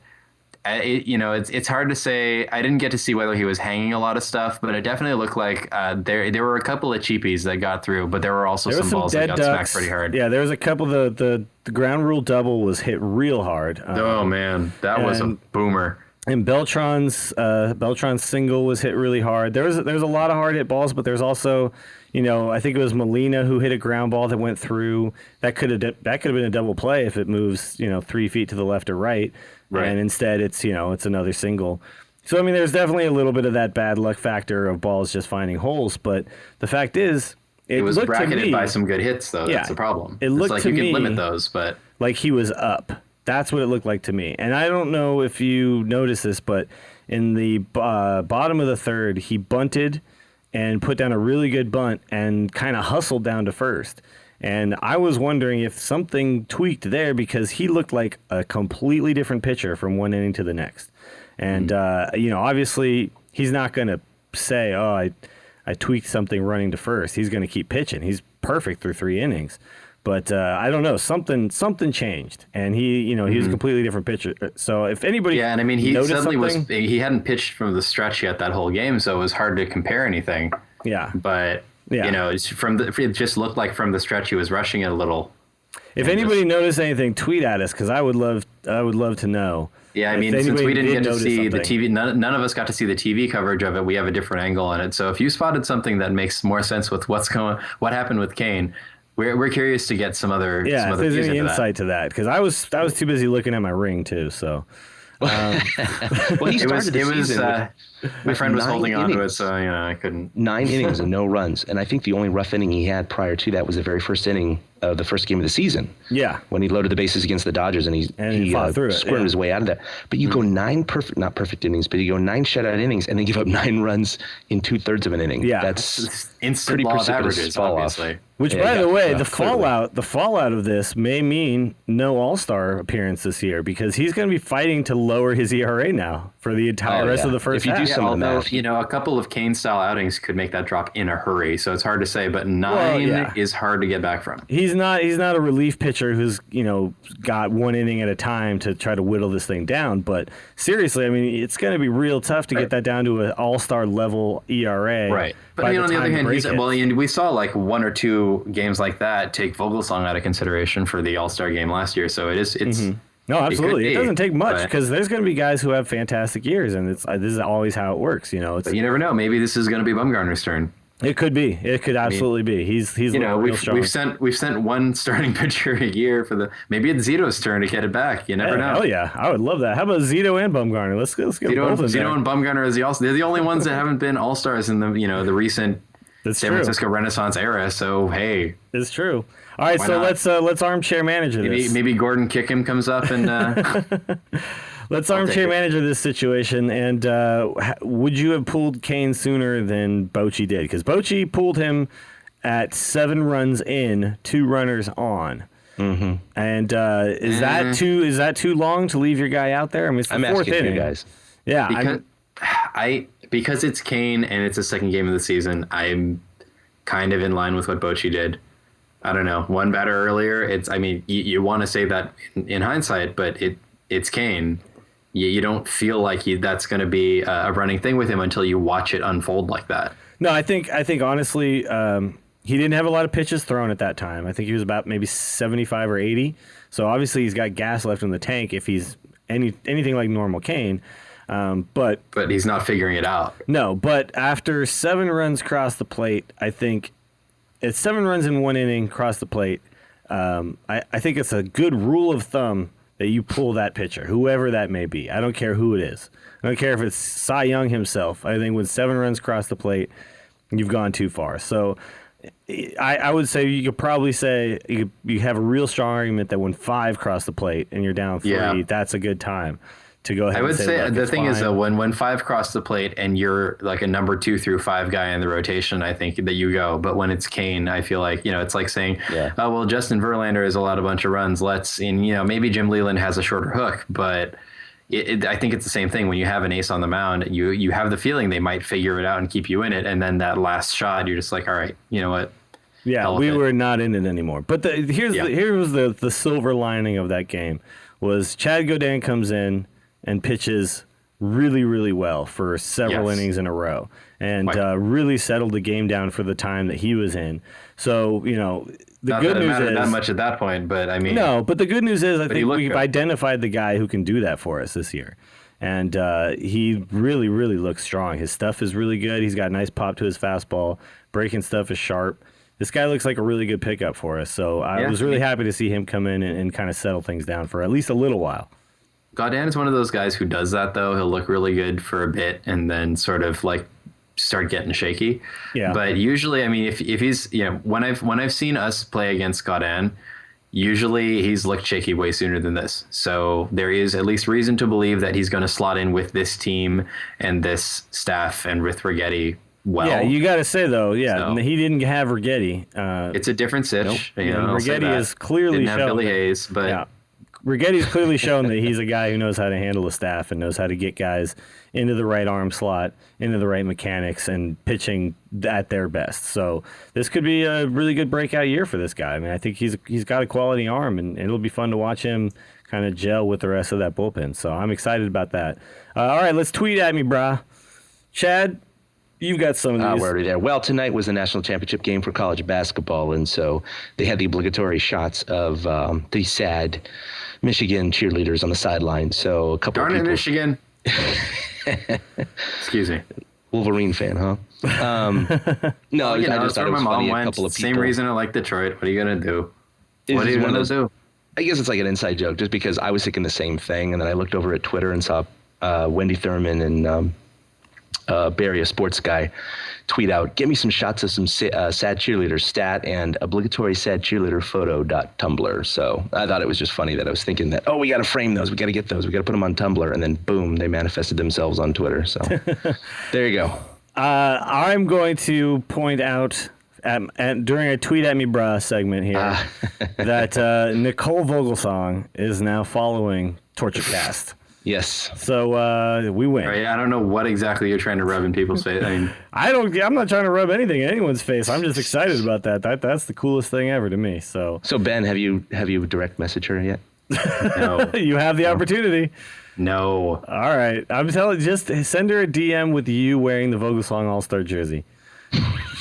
it's hard to say. I didn't get to see whether he was hanging a lot of stuff, but it definitely looked like there were a couple of cheapies that got through, but there were also There some was some balls that dead got ducks. smacked pretty hard. Yeah, there was a couple. The ground rule double was hit real hard. Oh man, that was a and- boomer. And Beltran's single was hit really hard. There's a lot of hard hit balls, but there's also, I think it was Molina who hit a ground ball that went through. That could have been a double play if it moves 3 feet to the left or right. Right. And instead it's another single. So I mean, there's definitely a little bit of that bad luck factor of balls just finding holes. But the fact is, It was looked to bracketed me by some good hits, though. Yeah, That's the problem. it looked it's like to you me- can limit those, but like he was up. That's what it looked like to me. And I don't know if you noticed this, but in the bottom of the third, he bunted and put down a really good bunt and kind of hustled down to first. And I was wondering if something tweaked there because he looked like a completely different pitcher from one inning to the next. And, obviously he's not going to say, oh, I tweaked something running to first. He's going to keep pitching. He's perfect through 3 innings. But I don't know, something changed, and he was a completely different pitcher. So if anybody, yeah, and I mean he noticed suddenly something, he hadn't pitched from the stretch yet that whole game, so it was hard to compare anything. yeah. But Yeah. it just looked like from the stretch he was rushing it a little. If anybody noticed anything, tweet at us because I would love love to know. Yeah, I If mean, since anybody we didn't did get to notice see the something. TV, none of us got to see the TV coverage of it. We have a different angle on it. So if you spotted something that makes more sense with what happened with Kane, we're curious to get some other Yeah, some if other there's views any into that. insight to that, because I was too busy looking at my ring too. So Well, he It was started the season my friend was 9 holding on to it, innings. so I couldn't. 9 innings and no runs. And I think the only rough inning he had prior to that was the very first inning of the first game of the season. yeah, When he loaded the bases against the Dodgers and he fought through it, squirmed yeah. his way out of that. But you go 9 not perfect innings, but you go 9 shutout innings and then give up 9 runs in 2/3 of an inning. Yeah. That's Instant pretty law of precipitous averages, fall off. obviously. Which, Yeah, by yeah, the way, yeah, the clearly. fallout of this may mean no All-Star appearance this year because he's going to be fighting to lower his ERA now for the entire Oh, rest yeah. of the first If you do half. some of the Although, math. a couple of Kane-style outings could make that drop in a hurry, so it's hard to say. But 9 yeah. is hard to get back from. He's not a relief pitcher who's got one inning at a time to try to whittle this thing down. But seriously, I mean, it's going to be real tough to get that down to an All-Star level ERA. Right. But by on the time other hand, break hits. and we saw like 1 or 2 games like that take Vogelsong out of consideration for the All-Star game last year. So it's No, absolutely. It be, doesn't take much but- because there's going to be guys who have fantastic years, and this is always how it works. It's But you never know. Maybe this is going to be Bumgarner's turn. it could be. It could absolutely be. He's real strong. we've sent one starting pitcher a year maybe it's Zito's turn to get it back. You never know. Hell yeah, I would love that. How about Zito and Bumgarner? Let's get both in there. Zito and Bumgarner they're the only ones that haven't been All-Stars in the recent That's San true. Francisco Renaissance era. So hey, It's true. All right, Why so not? let's armchair manager this. maybe Gordon Kickham comes up and Let's armchair take it. manager this situation. And would you have pulled Kane sooner than Bochy did? Because Bochy pulled him at 7 runs in, 2 runners on. Mm-hmm. And is that too long to leave your guy out there? I mean, it's the I'm 4th asking inning. you guys. Yeah, because it's Kane and it's the second game of the season, I'm kind of in line with what Bochy did. I don't know. One batter earlier. You want to say that in hindsight, but it's Kane. You don't feel like that's going to be a running thing with him until you watch it unfold like that. No, I think honestly, he didn't have a lot of pitches thrown at that time. I think he was about maybe 75 or 80. So obviously he's got gas left in the tank if he's anything like normal Kane. But he's not figuring it out. no, but after 7 runs across the plate, I think it's 7 runs in 1 inning across the plate. I think it's a good rule of thumb that you pull that pitcher, whoever that may be. I don't care who it is. I don't care if it's Cy Young himself. I think with 7 runs across the plate, you've gone too far. So I would say you could probably say you have a real strong argument that when 5 cross the plate and you're down 3, Yeah. that's a good time to go ahead I would and say, say look, the it's thing is fine. though, when 5 cross the plate and you're like a number 2 through 5 guy in the rotation, I think that you go. But when it's Kane, I feel like it's like saying, Yeah. oh well, Justin Verlander has allowed a bunch of runs. Maybe Jim Leland has a shorter hook, but I think it's the same thing. When you have an ace on the mound, you have the feeling they might figure it out and keep you in it, and then that last shot, you're just like, all right, you know what? Yeah, hell we with it. were not in it anymore. But here was the silver lining of that game was Chad Godin comes in and pitches really, really well for several Yes. innings in a row and Right. Really settled the game down for the time that he was in. So, the Not good that it news mattered that is much at that point, but I mean, no, but the good news is I he think looked we've good. identified the guy who can do that for us this year. And he really, really looks strong. His stuff is really good. He's got a nice pop to his fastball. Breaking stuff is sharp. This guy looks like a really good pickup for us. So I Yeah. was really happy to see him come in and kind of settle things down for at least a little while. Godin is one of those guys who does that though. He'll look really good for a bit and then sort of like start getting shaky. Yeah. But usually, I mean, if he's when I've seen us play against Godin, usually he's looked shaky way sooner than this. So there is at least reason to believe that he's going to slot in with this team and this staff and with Rigetti well. Yeah, you got to say though, So- he didn't have Rigetti. It's a different sitch. And I'll say Rigetti that. is clearly didn't have shown Billy that- Hayes, but Yeah. Righetti's clearly shown that he's a guy who knows how to handle the staff and knows how to get guys into the right arm slot, into the right mechanics, and pitching at their best. So this could be a really good breakout year for this guy. I mean, I think he's got a quality arm, and it'll be fun to watch him kind of gel with the rest of that bullpen. So I'm excited about that. All right, let's tweet at me, brah. Chad, You've got some of these. We're already there. Well, tonight was the national championship game for college basketball, and so they had the obligatory shots of the sad Michigan cheerleaders on the sideline. So a couple Darn of it, people. Michigan. Excuse me. Wolverine fan, huh? No, You know, I just that's thought where it my was mom funny. A went. couple of people. Same reason I like Detroit. What are you gonna do? This What are is you one of gonna those- do? I guess it's like an inside joke, just because I was thinking the same thing, and then I looked over at Twitter and saw Wendy Thurman and Barry, a sports guy, tweet out, "Give me some shots of some sad cheerleaders stat and obligatory sad cheerleader photo.tumblr." So I thought it was just funny that I was thinking that, oh, we got to frame those, we got to get those, we got to put them on Tumblr, and then boom, they manifested themselves on Twitter. So there you go. I'm going to point out during a tweet at me bruh segment here that Nicole Vogelsong is now following TortureCast. Yes. So we win. Right, I don't know what exactly you're trying to rub in people's face. I mean, I'm not trying to rub anything in anyone's face. I'm just excited about that. That's the coolest thing ever to me. So Ben, have you direct messaged her yet? no, you have the opportunity. no. All right. I'm telling just send her a DM with you wearing the Vogelsong All-Star jersey.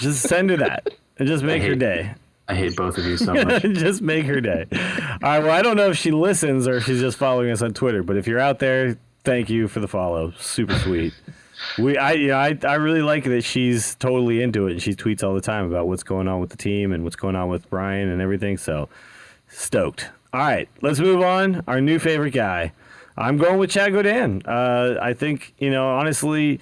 Just send her that and just make her day. I hate both of you so much. Just make her day. All right. Well, I don't know if she listens or if she's just following us on Twitter, but if you're out there, thank you for the follow. Super sweet. I really like that she's totally into it. She tweets all the time about what's going on with the team and what's going on with Brian and everything. So stoked. All right, let's move on. Our new favorite guy. I'm going with Chad Godin. I think, honestly,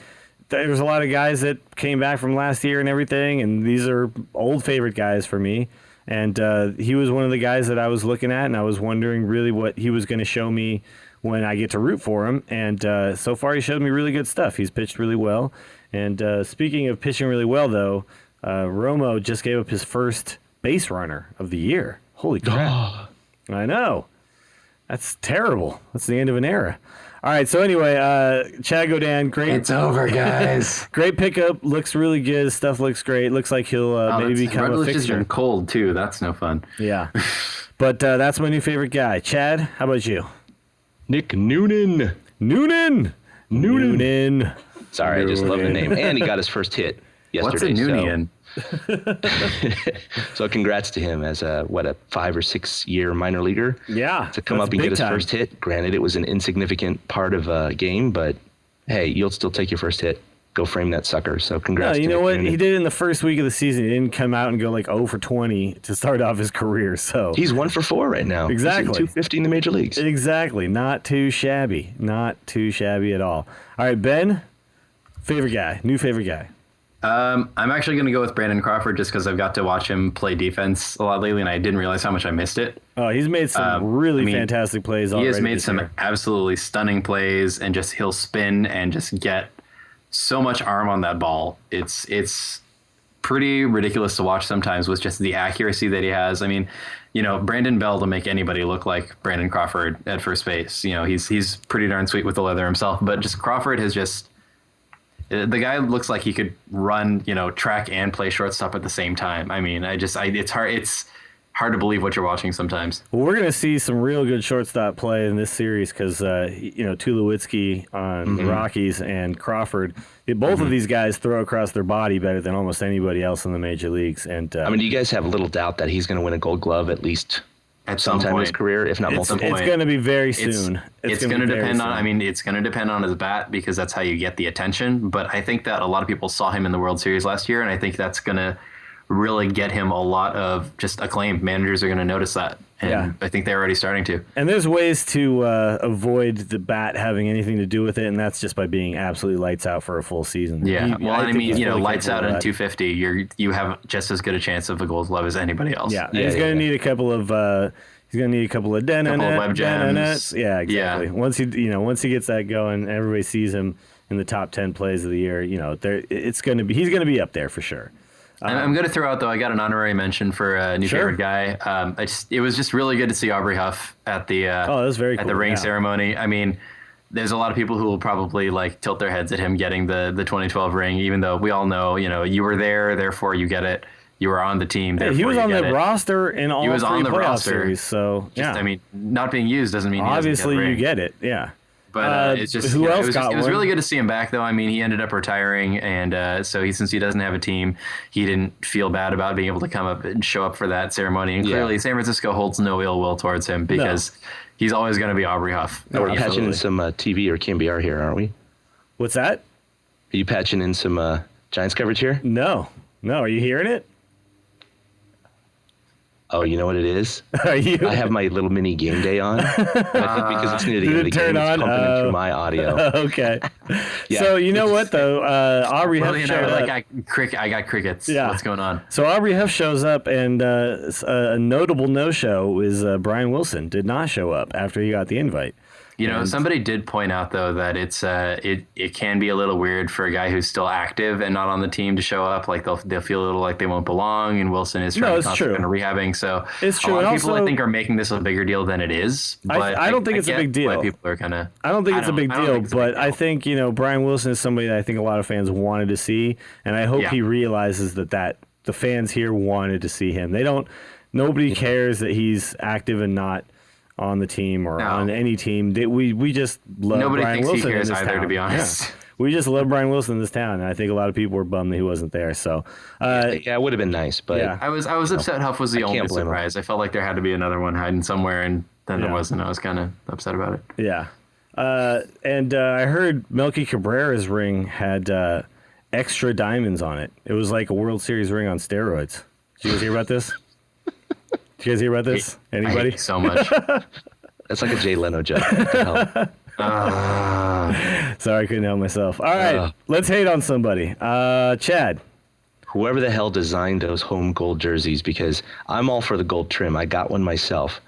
there's a lot of guys that came back from last year and everything, and these are old favorite guys for me. And he was one of the guys that I was looking at, and I was wondering really what he was going to show me when I get to root for him. And so far, he showed me really good stuff. He's pitched really well. And speaking of pitching really well, though, Romo just gave up his first base runner of the year. Holy crap. I know. That's terrible. That's the end of an era. All right, so anyway, Chad Godin, great. It's over, guys. Great pickup. Looks really good. Stuff looks great. Looks like he'll maybe become a Redwood's just fixture. been cold too. That's no fun. Yeah. But that's my new favorite guy. Chad, how about you? Nick Noonan. Noonan. Sorry, I just love the name. And he got his first hit What's a yesterday. Noonian? So congrats to him as a 5 or 6 year minor leaguer. Yeah. To come that's up and get big his time. first hit. Granted, it was an insignificant part of a game, but hey, you'll still take your first hit. Go frame that sucker. So No, congrats. you to know Nick what? Noonan. He did it in the first week of the season. He didn't come out and go like 0 for 20 to start off his career. So He's 1 for 4 right now. Exactly. He's hitting 250 in the major leagues. exactly. Not too shabby. Not too shabby at all. All right, Ben, favorite guy, new favorite guy. I'm actually going to go with Brandon Crawford just because I've got to watch him play defense a lot lately, and I didn't realize how much I missed it. Oh, he's made some really fantastic plays already. He has made this some year. absolutely stunning plays, and just he'll spin and just get so much arm on that ball. It's pretty ridiculous to watch sometimes with just the accuracy that he has. I mean, Brandon Bell to make anybody look like Brandon Crawford at first base. He's pretty darn sweet with the leather himself, but just Crawford has just. The guy looks like he could run, track and play shortstop at the same time. I mean, it's hard to believe what you're watching sometimes. Well, we're going to see some real good shortstop play in this series because, Tulowitzki on the Rockies and Crawford, both of these guys throw across their body better than almost anybody else in the major leagues. And I mean, do you guys have little doubt that he's going to win a Gold Glove at least At some sometime in his point. career, if not multiple? it's going to be very soon. It's gonna going to be very depend on. soon. I mean, it's going to depend on his bat because that's how you get the attention. But I think that a lot of people saw him in the World Series last year, and I think that's going to really get him a lot of just acclaim. Managers are going to notice that, and Yeah. I think they're already starting to. And there's ways to avoid the bat having anything to do with it, and that's just by being absolutely lights out for a full season. Yeah, I think he's fully lights out capable in of that. 250. You have just as good a chance of a Gold Glove as anybody else. Yeah, Yeah, he's yeah, going to yeah. need a couple of. He's going to need a couple of web jams. Yeah, exactly. Yeah. Once he gets that going, everybody sees him in the top 10 plays of the year. He's going to be up there for sure. I'm going to throw out, though, I got an honorary mention for a new Sure. favorite guy. It was just really good to see Aubrey Huff at the that was very at cool, the ring yeah. ceremony. I mean, there's a lot of people who will probably tilt their heads at him getting the 2012 ring, even though we all know, you were there, therefore you get it. You were on the team. Hey, Therefore he was you on get the it. roster in all He was three on the playoff roster. series. So Just, yeah, I mean, not being used doesn't mean he obviously doesn't get a you ring. get it. Yeah. But it's just, who else got it was one? really good to see him back, though. I mean, he ended up retiring, and so since he doesn't have a team, he didn't feel bad about being able to come up and show up for that ceremony. And clearly, San Francisco holds no ill will towards him because he's always going to be Aubrey Huff. No, we're patching in some TV or KMBR here, aren't we? What's that? Are you patching in some Giants coverage here? No. Are you hearing it? Oh, you know what it is? Are you? I have my little mini game day on. I think because it's near the end of the game, it's pumping in through my audio. Okay. Yeah. So you know what though? Aubrey Huff Willie and showed I are up. like, I got crickets. Yeah. What's going on? So Aubrey Huff shows up, and a notable no-show is Brian Wilson did not show up after he got the invite. You know, somebody did point out though that it's it can be a little weird for a guy who's still active and not on the team to show up. Like they'll feel a little like they won't belong. And Wilson is trying to concentrate on rehabbing. So it's true. A lot of and people also, I think are making this a bigger deal than it is. But I don't think it's a big deal. Why people are kind of. I don't think it's a big deal, but I think Brian Wilson is somebody that I think a lot of fans wanted to see, and I hope he realizes that the fans here wanted to see him. Nobody cares that he's active and not on the team or on any team. We just love Nobody Brian thinks Wilson he cares in this either, town. to be honest. Yeah. We just love Brian Wilson in this town, and I think a lot of people were bummed that he wasn't there. So, it would have been nice, but I was upset. Huff was the only surprise. I felt like there had to be another one hiding somewhere, and then there wasn't. I was kind of upset about it. Yeah, and I heard Melky Cabrera's ring had extra diamonds on it. It was like a World Series ring on steroids. Did you guys hear about this? Did you guys hear about this? Anybody? I hate so much. That's like a Jay Leno joke. What the hell? Sorry, I couldn't help myself. All right, let's hate on somebody. Chad. Whoever the hell designed those home gold jerseys, because I'm all for the gold trim. I got one myself.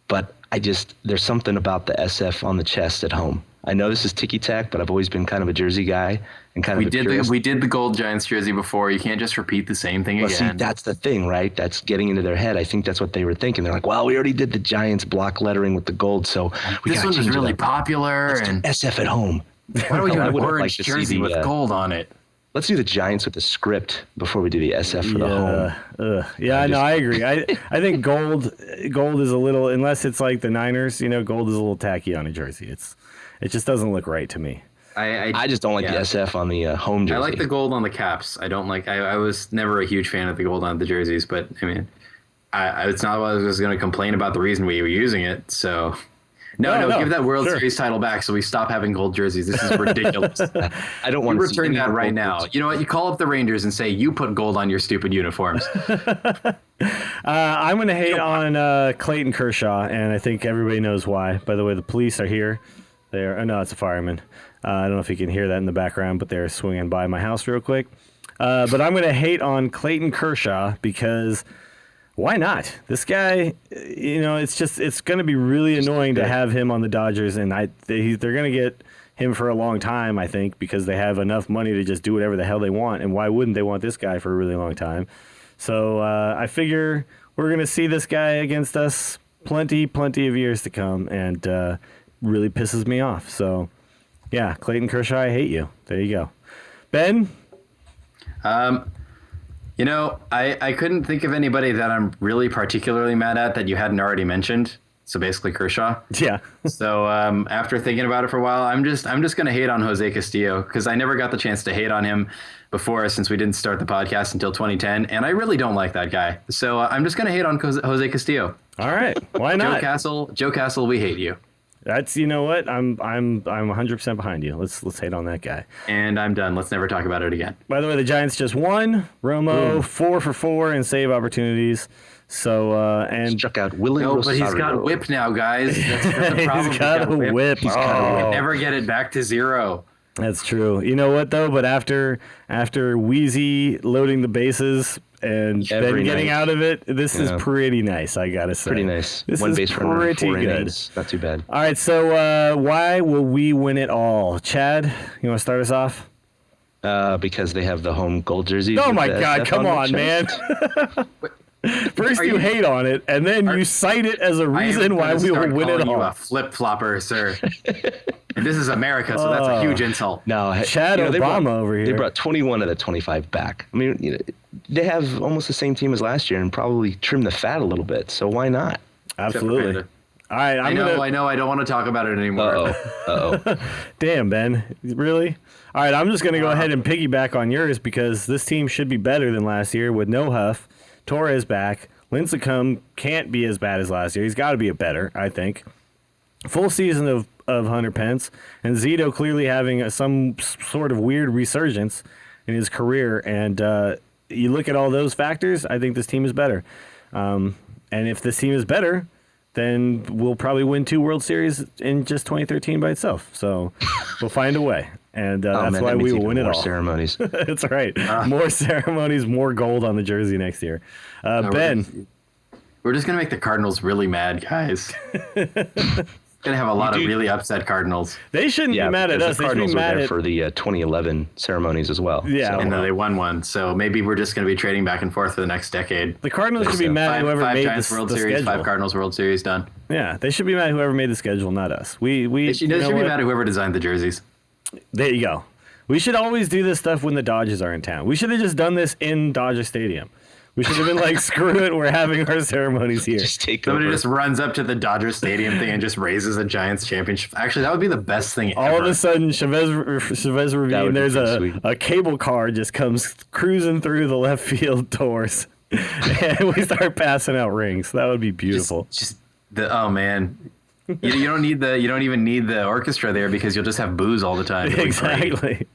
But there's something about the SF on the chest at home. I know this is ticky-tack, but I've always been kind of a jersey guy and kind of a purist. We did the gold Giants jersey before. You can't just repeat the same thing again. See, that's the thing, right? That's getting into their head. I think that's what they were thinking. They're like, well, we already did the Giants block lettering with the gold, so we this one was really popular. And SF at home. Why do we do an like orange jersey with gold on it? Let's do the Giants with the script before we do the SF for the home. Yeah, no, I agree. I think gold is a little, unless it's like the Niners, gold is a little tacky on a jersey. It just doesn't look right to me. I just don't like the SF on the home jersey. I like the gold on the caps. I don't like. I was never a huge fan of the gold on the jerseys, but I mean, it's not what I was going to complain about the reason we were using it. So. No, give that World Series title back so we stop having gold jerseys. This is ridiculous. I don't want to return that right now. You know what? You call up the Rangers and say, you put gold on your stupid uniforms. I'm going to hate on Clayton Kershaw, and I think everybody knows why. By the way, the police are here. No, it's a fireman. I don't know if you can hear that in the background, but they're swinging by my house real quick. But I'm going to hate on Clayton Kershaw because... why not? This guy, it's going to be really annoying to have him on the Dodgers, and they're going to get him for a long time, I think, because they have enough money to just do whatever the hell they want, and why wouldn't they want this guy for a really long time? So I figure we're going to see this guy against us plenty of years to come, and really pisses me off. So, yeah, Clayton Kershaw, I hate you. There you go. Ben? I couldn't think of anybody that I'm really particularly mad at that you hadn't already mentioned. So basically Kershaw. Yeah. So after thinking about it for a while, I'm just going to hate on Jose Castillo because I never got the chance to hate on him before since we didn't start the podcast until 2010. And I really don't like that guy. So I'm just going to hate on Jose Castillo. All right. Why not? Joe Castle, we hate you. That's, you know what? I'm 100% behind you. Let's hate on that guy. And I'm done. Let's never talk about it again. By the way, the Giants just won. Romo 4 for 4 in save opportunities. So and struck out Willie. No, but he's got a whip now, guys. That's the problem. He's got a whip. He's got a whip. Never get it back to 0. That's true. You know what though? But after Wheezy loading the bases and then getting out of it, this is pretty nice. I gotta say, pretty nice. This One is base runner, 4 good. innings. Not too bad. All right. So why will we win it all? Chad, you want to start us off? Because they have the home gold jerseys. Oh my God! Come on, man. First you hate on it, and then you cite it as a reason why we will win it all. You a flip-flopper, sir. And this is America, so that's a huge insult. No, Chad Obama over here. They brought 21 of the 25 back. I mean, they have almost the same team as last year and probably trimmed the fat a little bit. So why not? Absolutely. All right, I know. I don't want to talk about it anymore. Damn, Ben. Really? All right, I'm just going to go ahead and piggyback on yours because this team should be better than last year with no Huff, Torres back. Lincecum can't be as bad as last year. He's got to be a better, I think. Full season of Hunter Pence, and Zito clearly having some sort of weird resurgence in his career. And you look at all those factors, I think this team is better. And if this team is better, then we'll probably win 2 World Series in just 2013 by itself. So we'll find a way. And that's why we will win it all. More ceremonies. That's right. More ceremonies, more gold on the jersey next year. Ben. We're just going to make the Cardinals really mad, guys. Going to have a lot of really upset Cardinals. They shouldn't be mad at us. The Cardinals were there for the 2011 ceremonies as well. Yeah. And then they won one. So maybe we're just going to be trading back and forth for the next decade. The Cardinals should be mad at whoever made Giants World Series, schedule. 5 Cardinals World Series done. Yeah, they should be mad at whoever made the schedule, not us. They should be mad at whoever designed the jerseys. There you go. We should always do this stuff when the Dodgers are in town. We should have just done this in Dodger Stadium. We should have been like, screw it, we're having our ceremonies here. Somebody just runs up to the Dodger Stadium thing and just raises a Giants championship. Actually, that would be the best thing ever. All of a sudden, Chavez Ravine, there's a cable car just comes cruising through the left field doors. And we start passing out rings. That would be beautiful. Oh, man. You don't even need the orchestra there because you'll just have booze all the time. Exactly.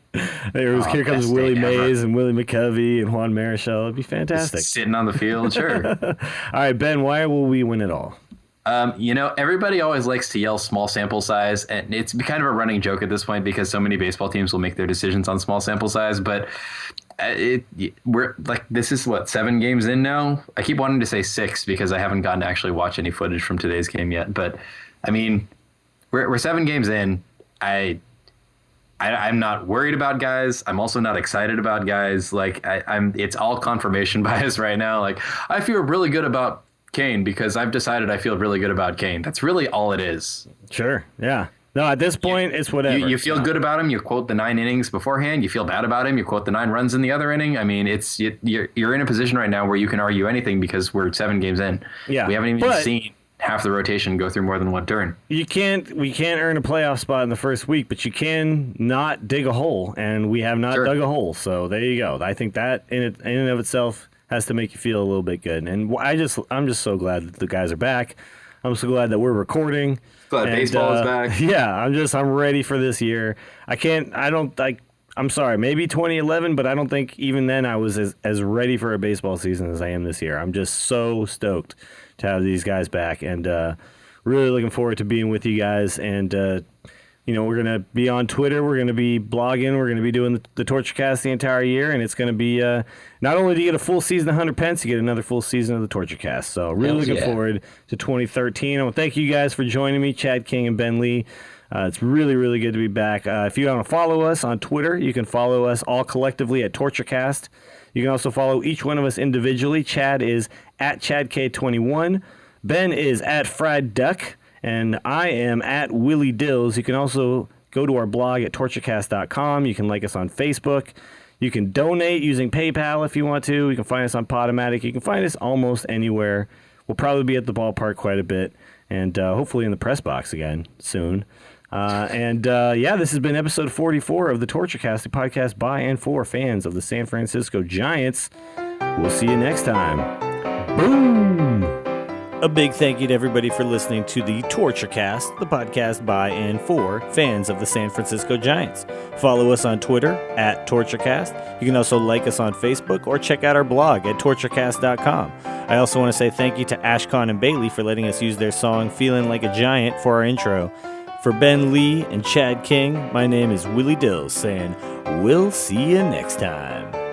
Here comes Willie Mays and Willie McCovey and Juan Marichal. It'd be fantastic. Just sitting on the field, sure. All right, Ben, why will we win it all? Everybody always likes to yell small sample size, and it's kind of a running joke at this point because so many baseball teams will make their decisions on small sample size. But we're like, this is what, 7 games in now? I keep wanting to say 6 because I haven't gotten to actually watch any footage from today's game yet. But I mean, we're 7 games in. I'm not worried about guys. I'm also not excited about guys. Like it's all confirmation bias right now. Like I feel really good about Kane because I've decided I feel really good about Kane. That's really all it is. Sure. Yeah. No, at this point, it's whatever. You feel good about him. You quote the 9 innings beforehand. You feel bad about him. You quote the 9 runs in the other inning. I mean, you're in a position right now where you can argue anything because we're 7 games in. Yeah. We haven't even seen half the rotation go through more than one turn. We can't earn a playoff spot in the first week, but you can not dig a hole, and we have not dug a hole. So there you go. I think that in and of itself has to make you feel a little bit good. And I'm just so glad that the guys are back. I'm so glad that we're recording. Glad baseball is back. Yeah, I'm ready for this year. I'm sorry, maybe 2011, but I don't think even then I was as ready for a baseball season as I am this year. I'm just so stoked to have these guys back, and really looking forward to being with you guys. And we're gonna be on Twitter, we're gonna be blogging, we're gonna be doing the TortureCast the entire year, and it's gonna be not only do you get a full season of 100 Pence, you get another full season of the TortureCast. So really looking forward to 2013. I want to thank you guys for joining me, Chad King and Ben Lee. It's really, really good to be back. If you want to follow us on Twitter, you can follow us all collectively at TortureCast. You can also follow each one of us individually. Chad is at ChadK21. Ben is at Fried Duck. And I am at Willie Dills. You can also go to our blog at torturecast.com. You can like us on Facebook. You can donate using PayPal if you want to. You can find us on Podomatic. You can find us almost anywhere. We'll probably be at the ballpark quite a bit. And hopefully in the press box again soon. This has been episode 44 of the TortureCast, the podcast by and for fans of the San Francisco Giants. We'll see you next time. Boom! A big thank you to everybody for listening to the TortureCast, the podcast by and for fans of the San Francisco Giants. Follow us on Twitter at TortureCast. You can also like us on Facebook or check out our blog at torturecast.com. I also want to say thank you to Ashcon and Bailey for letting us use their song Feeling Like a Giant for our intro. For Ben Lee and Chad King, my name is Willie Dills saying, we'll see you next time.